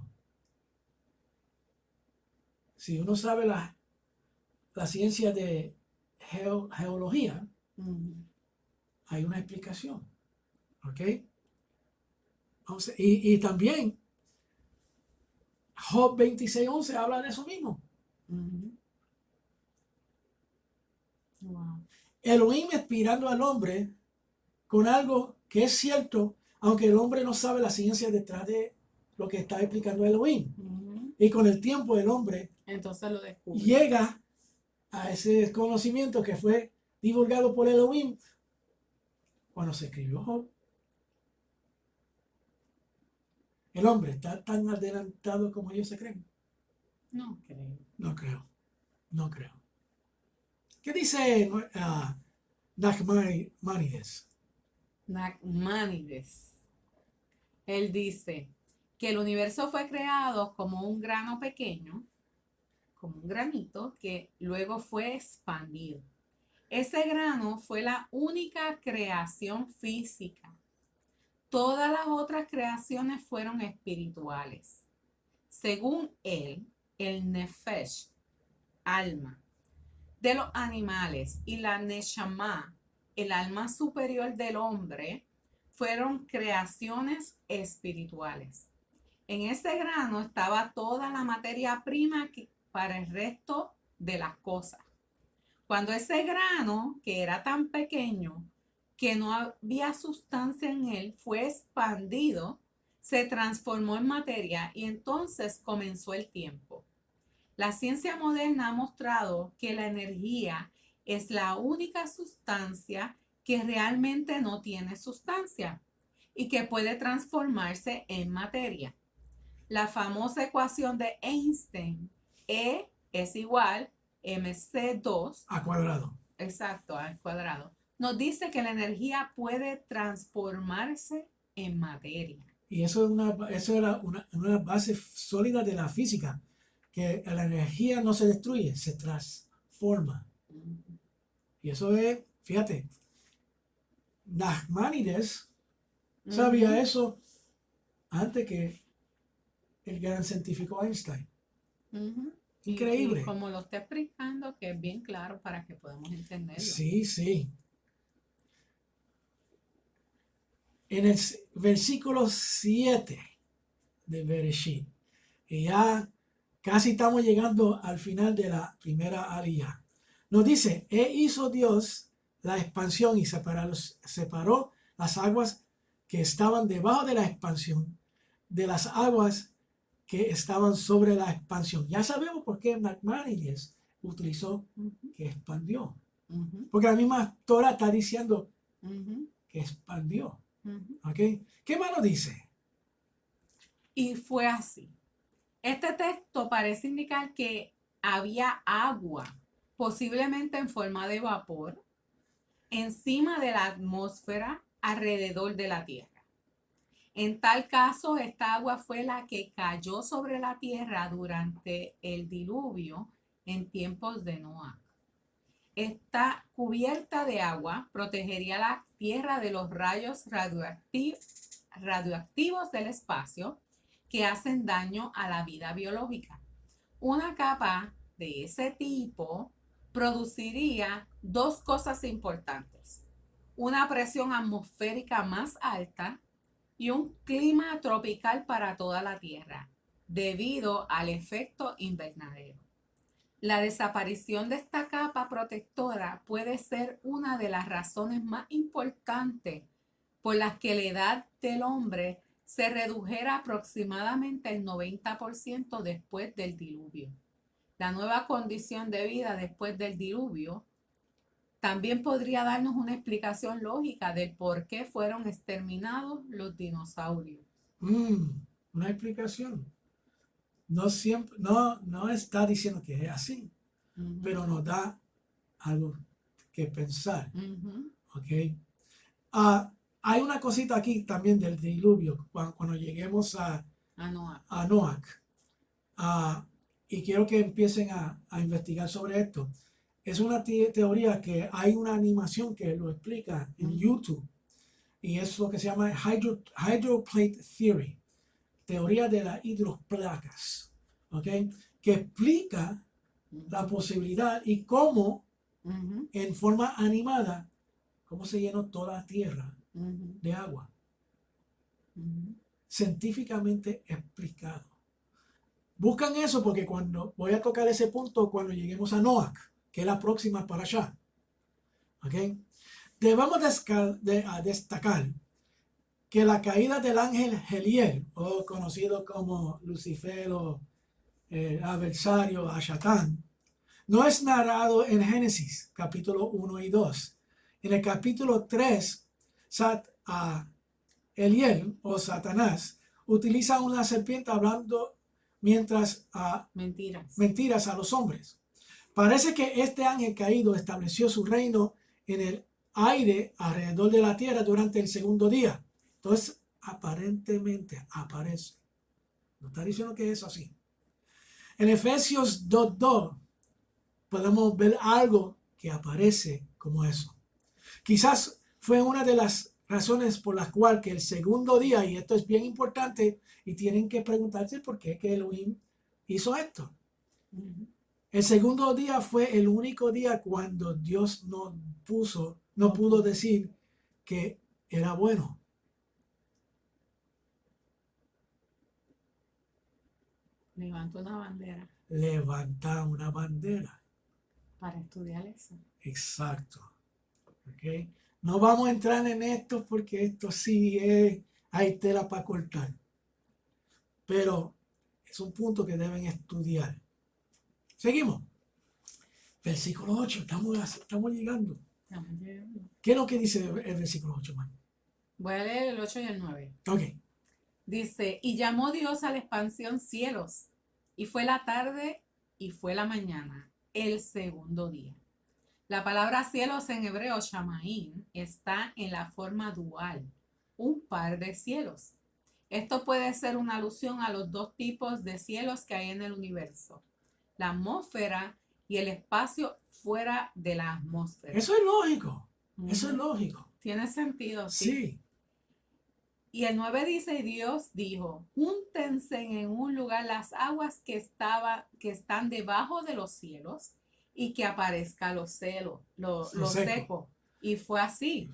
Si uno sabe la ciencia de geología, Ujú. hay una explicación. ¿Ok? Y también Job 26:11 habla de eso mismo. Ujú. Wow. Elohim inspirando al hombre con algo que es cierto, aunque el hombre no sabe la ciencia detrás de lo que está explicando Elohim. Ujú. Y con el tiempo el hombre Entonces lo descubre. llega a ese conocimiento que fue divulgado por Elohim cuando se escribió Job. El hombre está tan adelantado como ellos se creen. No creo. No creo. No creo. ¿Qué dice Nachmanides? Nachmanides. Él dice que el universo fue creado como un grano pequeño, como un granito, que luego fue expandido. Ese grano fue la única creación física. Todas las otras creaciones fueron espirituales. Según él, el nefesh, alma, de los animales y la neshama, el alma superior del hombre, fueron creaciones espirituales. En ese grano estaba toda la materia prima para el resto de las cosas. Cuando ese grano, que era tan pequeño que no había sustancia en él, fue expandido, se transformó en materia y entonces comenzó el tiempo. La ciencia moderna ha mostrado que la energía es la única sustancia que realmente no tiene sustancia y que puede transformarse en materia. La famosa ecuación de Einstein, E es igual mc2 A cuadrado. exacto, al cuadrado, nos dice que la energía puede transformarse en materia. Y eso era una base sólida de la física, que la energía no se destruye, se transforma. Y eso es, fíjate, Nachmanides sabía eso antes que el gran científico Einstein. Increíble. Y como lo está explicando, que es bien claro para que podamos entenderlo. Sí, sí. En el versículo 7 de Bereshit, y ya casi estamos llegando al final de la primera aliyah, nos dice, hizo Dios la expansión y separó las aguas que estaban debajo de la expansión de las aguas que estaban sobre la expansión. Ya sabemos por qué Nachmanides utilizó que expandió. Porque la misma Torah está diciendo que expandió. ¿Okay? ¿Qué más nos dice? Y fue así. Este texto parece indicar que había agua, posiblemente en forma de vapor, encima de la atmósfera alrededor de la Tierra. En tal caso, esta agua fue la que cayó sobre la Tierra durante el diluvio en tiempos de Noé. Esta cubierta de agua protegería la Tierra de los rayos radioactivos del espacio que hacen daño a la vida biológica. Una capa de ese tipo produciría dos cosas importantes: una presión atmosférica más alta y un clima tropical para toda la Tierra, debido al efecto invernadero. La desaparición de esta capa protectora puede ser una de las razones más importantes por las que la edad del hombre se redujera aproximadamente el 90% después del diluvio. La nueva condición de vida después del diluvio también podría darnos una explicación lógica del por qué fueron exterminados los dinosaurios. Una explicación. No siempre, no está diciendo que es así, pero nos da algo que pensar. ¿Ok? Hay una cosita aquí también del diluvio, cuando lleguemos a Noach. Y quiero que empiecen a investigar sobre esto. Es una teoría que hay una animación que lo explica en YouTube, y es lo que se llama Hydroplate Theory, teoría de las hidroplacas, ¿ok? Que explica la posibilidad y cómo en forma animada, cómo se llenó toda la tierra de agua. Científicamente explicado. Buscan eso porque cuando voy a tocar ese punto, cuando lleguemos a Noach, que es la próxima para allá, ¿ok? Debemos destacar que la caída del ángel Heliel, o conocido como Lucifer o adversario a Satán, no es narrado en Génesis capítulo 1 y 2. En el capítulo 3, Heliel o Satanás utiliza una serpiente hablando mentiras a los hombres Parece que este ángel caído estableció su reino en el aire alrededor de la tierra durante el segundo día. Entonces, aparentemente aparece. No está diciendo que es así. En Efesios 2:2 podemos ver algo que aparece como eso. Quizás fue una de las razones por las cuales que el segundo día, y esto es bien importante, y tienen que preguntarse por qué que Elohim hizo esto. Ujú. El segundo día fue el único día cuando Dios no pudo decir que era bueno. Levanto una bandera Levantar una bandera. para estudiar eso. Exacto. ¿Ok? No vamos a entrar en esto porque esto sí es, hay tela para cortar. Pero es un punto que deben estudiar. Seguimos. Versículo 8, estamos llegando. Estamos llegando. ¿Qué es lo que dice el versículo 8, man? Voy a leer el 8 y el 9. Ok. Dice, y llamó Dios a la expansión cielos, y fue la tarde y fue la mañana, el segundo día. La palabra cielos en hebreo, shamaim, está en la forma dual, un par de cielos. Esto puede ser una alusión a los dos tipos de cielos que hay en el universo, la atmósfera y el espacio fuera de la atmósfera. Eso es lógico. Eso es Ujú. lógico. Tiene sentido, sí. Sí. Y el 9 dice, y Dios dijo, júntense en un lugar las aguas que están debajo de los cielos y que aparezca lo Lo seco. seco. Y fue así.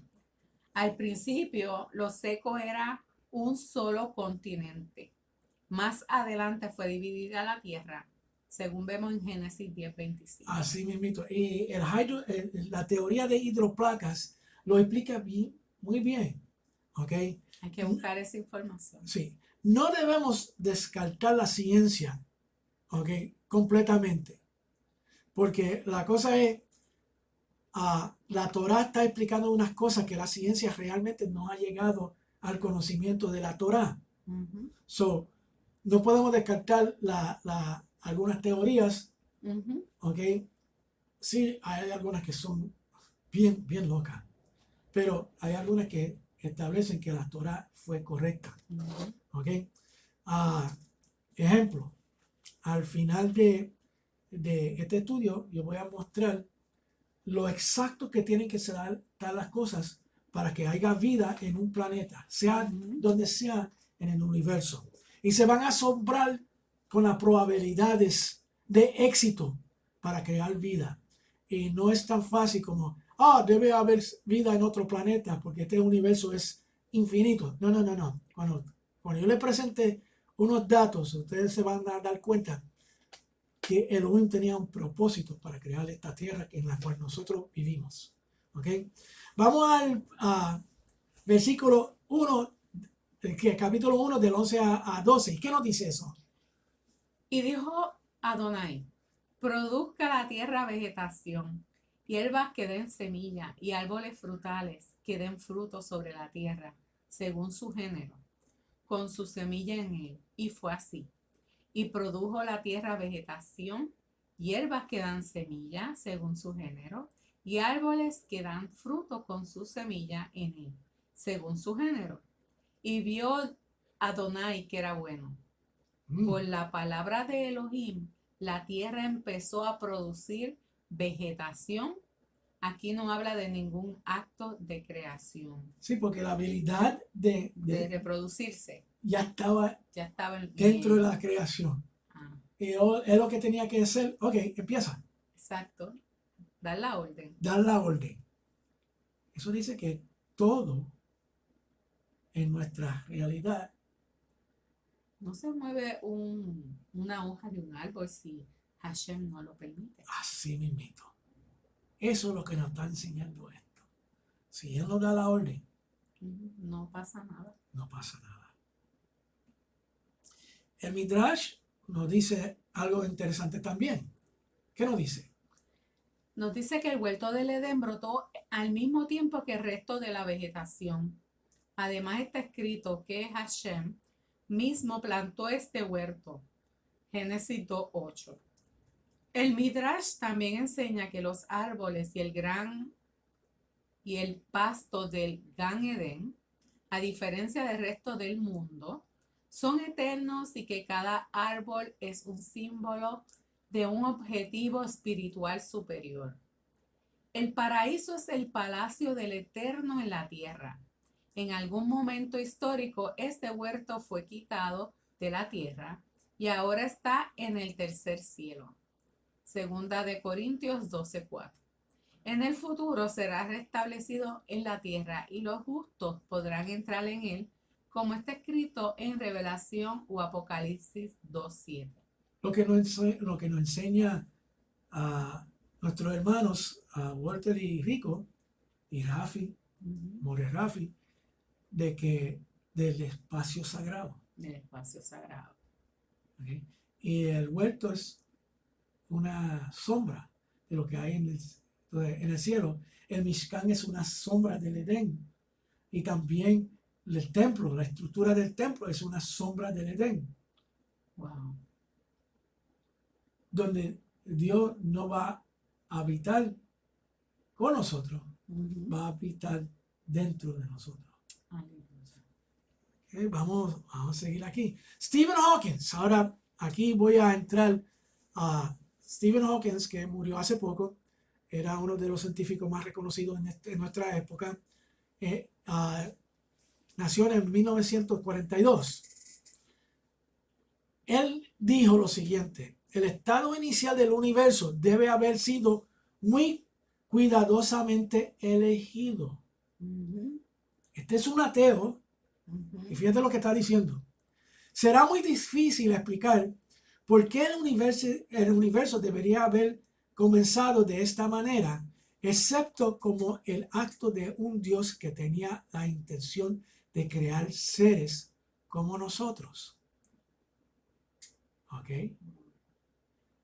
Al principio, lo seco era un solo continente. Más adelante fue dividida la tierra, según vemos en Génesis 10:25. Así mismito. Y la teoría de hidroplacas lo explica muy bien. ¿Ok? Hay que buscar esa información. Sí. No debemos descartar la ciencia, ¿ok? Completamente. Porque la cosa es, la Torá está explicando unas cosas que la ciencia realmente no ha llegado al conocimiento de la Torá. Ujú, So, no podemos descartar algunas teorías, ujú, ¿ok? Sí, hay algunas que son bien, bien locas, pero hay algunas que establecen que la Torá fue correcta, ujú. ¿ok? Ejemplo, al final de este estudio yo voy a mostrar lo exacto que tienen que ser las cosas para que haya vida en un planeta, sea Ujú. donde sea en el universo. Y se van a asombrar con las probabilidades de éxito para crear vida. Y no es tan fácil como, debe haber vida en otro planeta porque este universo es infinito. No, no, no, no. Cuando yo les presente unos datos, ustedes se van a dar cuenta que Elohim tenía un propósito para crear esta tierra en la cual nosotros vivimos. ¿Ok? Vamos al versículo 1, capítulo 1 del 11 a 12. ¿Y qué nos dice eso? Y dijo Adonai, produzca la tierra vegetación, hierbas que den semilla y árboles frutales que den fruto sobre la tierra, según su género, con su semilla en él. Y fue así. Y produjo la tierra vegetación, hierbas que dan semilla, según su género, y árboles que dan fruto con su semilla en él, según su género. Y vio Adonai que era bueno. Por la palabra de Elohim, la tierra empezó a producir vegetación. Aquí no habla de ningún acto de creación, Sí, porque la habilidad de reproducirse. ya estaba Ya estaba dentro de la creación. Ah, Y es lo que tenía que hacer. Ok, empieza. exacto. Dar la orden. Dar la orden. Eso dice que todo en nuestra realidad, No se mueve una hoja de un árbol si Hashem no lo permite. así mismito. Eso es lo que nos está enseñando esto. Si Él nos da la orden, No pasa nada. no pasa nada. El Midrash nos dice algo interesante también. ¿Qué nos dice? Nos dice que el huerto del Edén brotó al mismo tiempo que el resto de la vegetación. Además está escrito que Hashem mismo plantó este huerto. Génesis 2:8. El Midrash también enseña que los árboles y el pasto del Gan Edén, a diferencia del resto del mundo, son eternos y que cada árbol es un símbolo de un objetivo espiritual superior. El paraíso es el palacio del Eterno en la tierra. En algún momento histórico, este huerto fue quitado de la tierra y ahora está en el tercer cielo. Segunda de Corintios 12:4. En el futuro será restablecido en la tierra y los justos podrán entrar en él, como está escrito en Revelación o Apocalipsis 2:7. Lo que nos enseña a nuestros hermanos, a Walter y Rico, y Rafi, More Rafi, de que del espacio sagrado. Del espacio sagrado. ¿Okay? Y el huerto es una sombra de lo que hay en el cielo. El Mishkan es una sombra del Edén. Y también el templo, la estructura del templo es una sombra del Edén. Wow. Donde Dios no va a habitar con nosotros, va a habitar dentro de nosotros. Okay, vamos a seguir aquí. Stephen Hawking. Ahora aquí voy a entrar a Stephen Hawking, que murió hace poco. Era uno de los científicos más reconocidos en nuestra época. Nació en 1942. Él dijo lo siguiente: el estado inicial del universo debe haber sido muy cuidadosamente elegido. Este es un ateo, y fíjate lo que está diciendo. Será muy difícil explicar por qué el universo debería haber comenzado de esta manera, excepto como el acto de un Dios que tenía la intención de crear seres como nosotros. ¿Ok?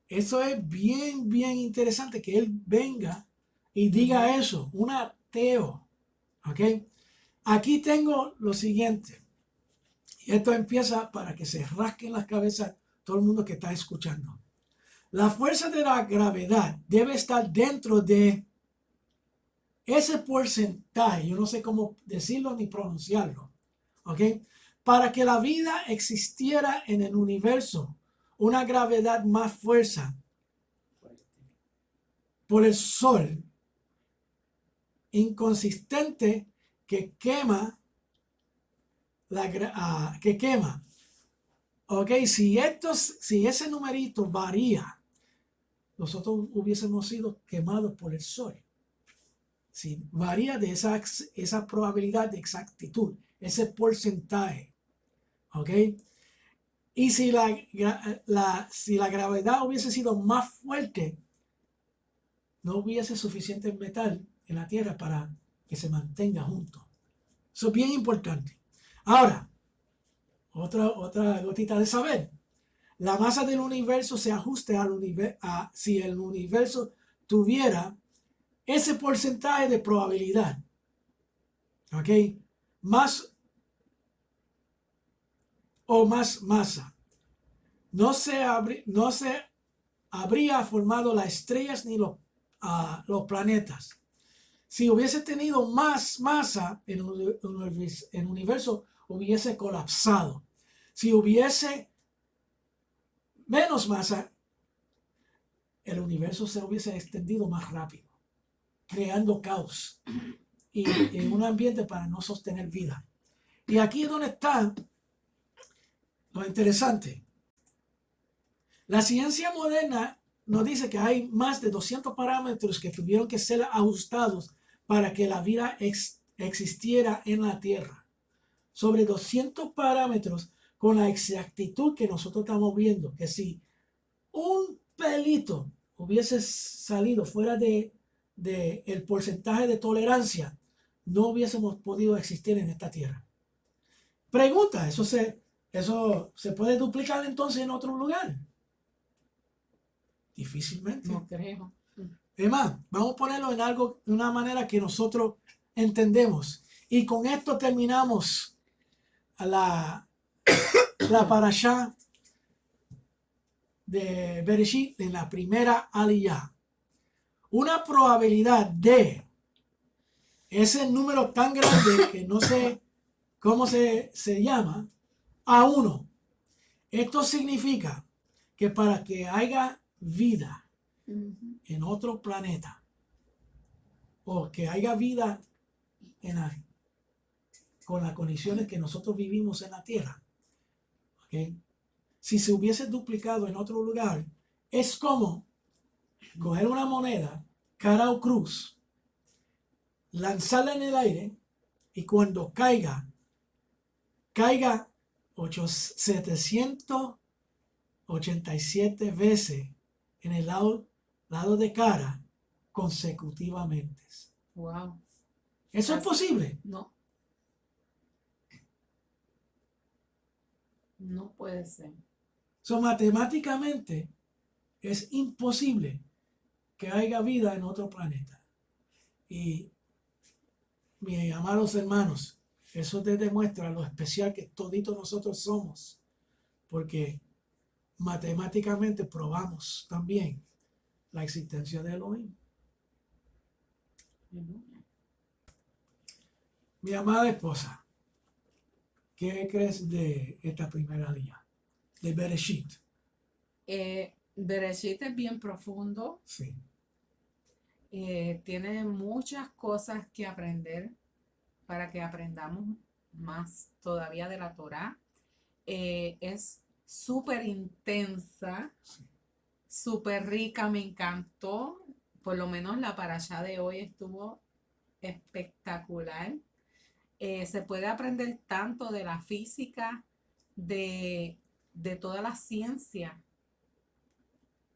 Eso es bien, bien interesante que él venga y diga eso, un ateo. ¿Ok? Aquí tengo lo siguiente. Y esto empieza para que se rasquen las cabezas todo el mundo que está escuchando. La fuerza de la gravedad debe estar dentro de ese porcentaje, yo no sé cómo decirlo ni pronunciarlo, ¿ok? Para que la vida existiera en el universo, una gravedad más fuerza por el sol, inconsistente, que quema, ok, si ese numerito varía, nosotros hubiésemos sido quemados por el sol. Si varía de esa probabilidad de exactitud, ese porcentaje, ¿ok? Y si si la gravedad hubiese sido más fuerte, no hubiese suficiente metal en la Tierra para que se mantenga junto. Eso es bien importante. Ahora, otra gotita de saber. La masa del universo se ajusta si el universo tuviera ese porcentaje de probabilidad, ¿ok? Más o más masa. No se habría formado las estrellas ni los planetas. Si hubiese tenido más masa, el universo hubiese colapsado. Si hubiese menos masa, el universo se hubiese extendido más rápido, creando caos y en un ambiente para no sostener vida. Y aquí es donde está lo interesante. La ciencia moderna nos dice que hay más de 200 parámetros que tuvieron que ser ajustados para que la vida existiera en la Tierra. Sobre 200 parámetros con la exactitud que nosotros estamos viendo, que si un pelito hubiese salido fuera de el porcentaje de tolerancia, no hubiésemos podido existir en esta Tierra. Pregunta, ¿eso se puede duplicar entonces en otro lugar? Difícilmente. No creo. Es más, vamos a ponerlo de una manera que nosotros entendemos. Y con esto terminamos la parashá de Bereshit, en la primera aliyah, una probabilidad de ese número tan grande que no sé cómo se llama, a 1. Esto significa que para que haya vida Ujú. en otro planeta o que haya vida con las condiciones que nosotros vivimos en la Tierra, ¿okay? Si se hubiese duplicado en otro lugar, es como coger una moneda, cara o cruz, lanzarla en el aire y cuando caiga 787 veces en el lado de cara consecutivamente. Wow. ¿Eso es posible? No, no puede ser. Matemáticamente es imposible que haya vida en otro planeta. Y mis amados hermanos, eso te demuestra lo especial que toditos nosotros somos, porque matemáticamente probamos también la existencia de Elohim. Mi amada esposa, ¿qué crees de esta primera línea? De Bereshit. Bereshit es bien profundo, Sí, tiene muchas cosas que aprender para que aprendamos más todavía de la Torá. Es súper intensa, sí. súper rica, me encantó. Por lo menos la parashá de hoy estuvo espectacular. Se puede aprender tanto de la física, de toda la ciencia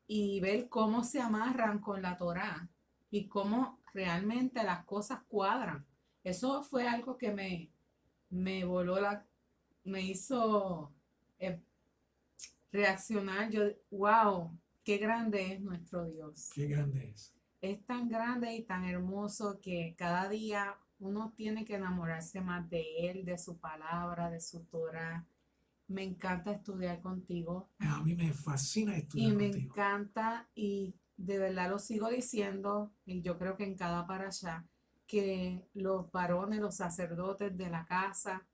y ver cómo se amarran con la Torá y cómo realmente las cosas cuadran. Eso fue algo que me voló me hizo eh, reaccionar. Yo, wow, qué grande es nuestro Dios. Qué grande es. Es tan grande y tan hermoso que cada día uno tiene que enamorarse más de Él, de su palabra, de su Torah. Me encanta estudiar contigo A mí me fascina y estudiar me contigo. encanta y de verdad lo sigo diciendo y yo creo que en cada parashá que los varones, los sacerdotes de la casa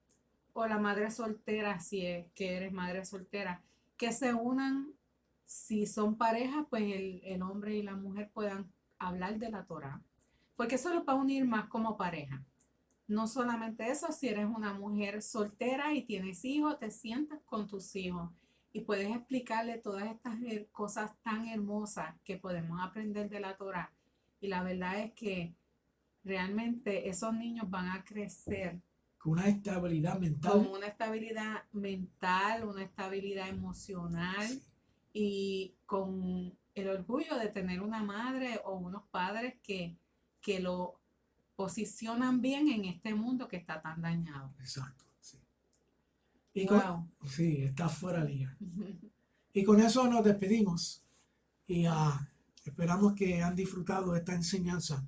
o la madre soltera, si es que eres madre soltera, que se unan, si son parejas, pues el hombre y la mujer puedan hablar de la Torá, porque eso los va a unir más como pareja. No solamente eso, si eres una mujer soltera y tienes hijos, te sientas con tus hijos y puedes explicarle todas estas cosas tan hermosas que podemos aprender de la Torá. Y la verdad es que realmente esos niños van a crecer Con una estabilidad con mental. una estabilidad mental, una estabilidad emocional y con el orgullo de tener una madre o unos padres que lo posicionan bien en este mundo que está tan dañado. Exacto. Sí. Wow. Sí, está fuera de liga. Y con eso nos despedimos y esperamos que han disfrutado esta enseñanza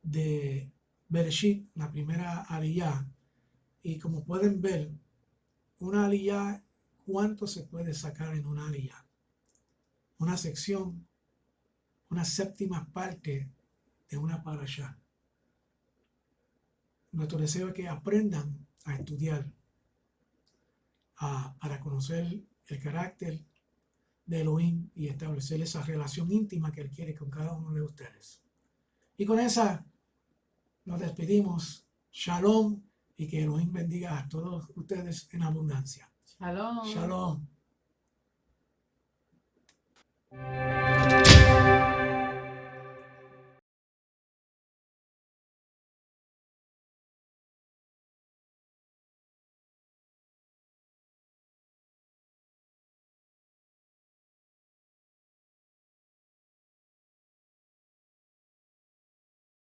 de Bereshit, la primera aliyah. Y como pueden ver, una aliyah, ¿cuánto se puede sacar en una aliyah? Una sección, una séptima parte de una parashá. Nuestro deseo es que aprendan a estudiar para conocer el carácter de Elohim y establecer esa relación íntima que Él quiere con cada uno de ustedes. Y con esa nos despedimos. Shalom y que Elohim bendiga a todos ustedes en abundancia. Shalom. Shalom.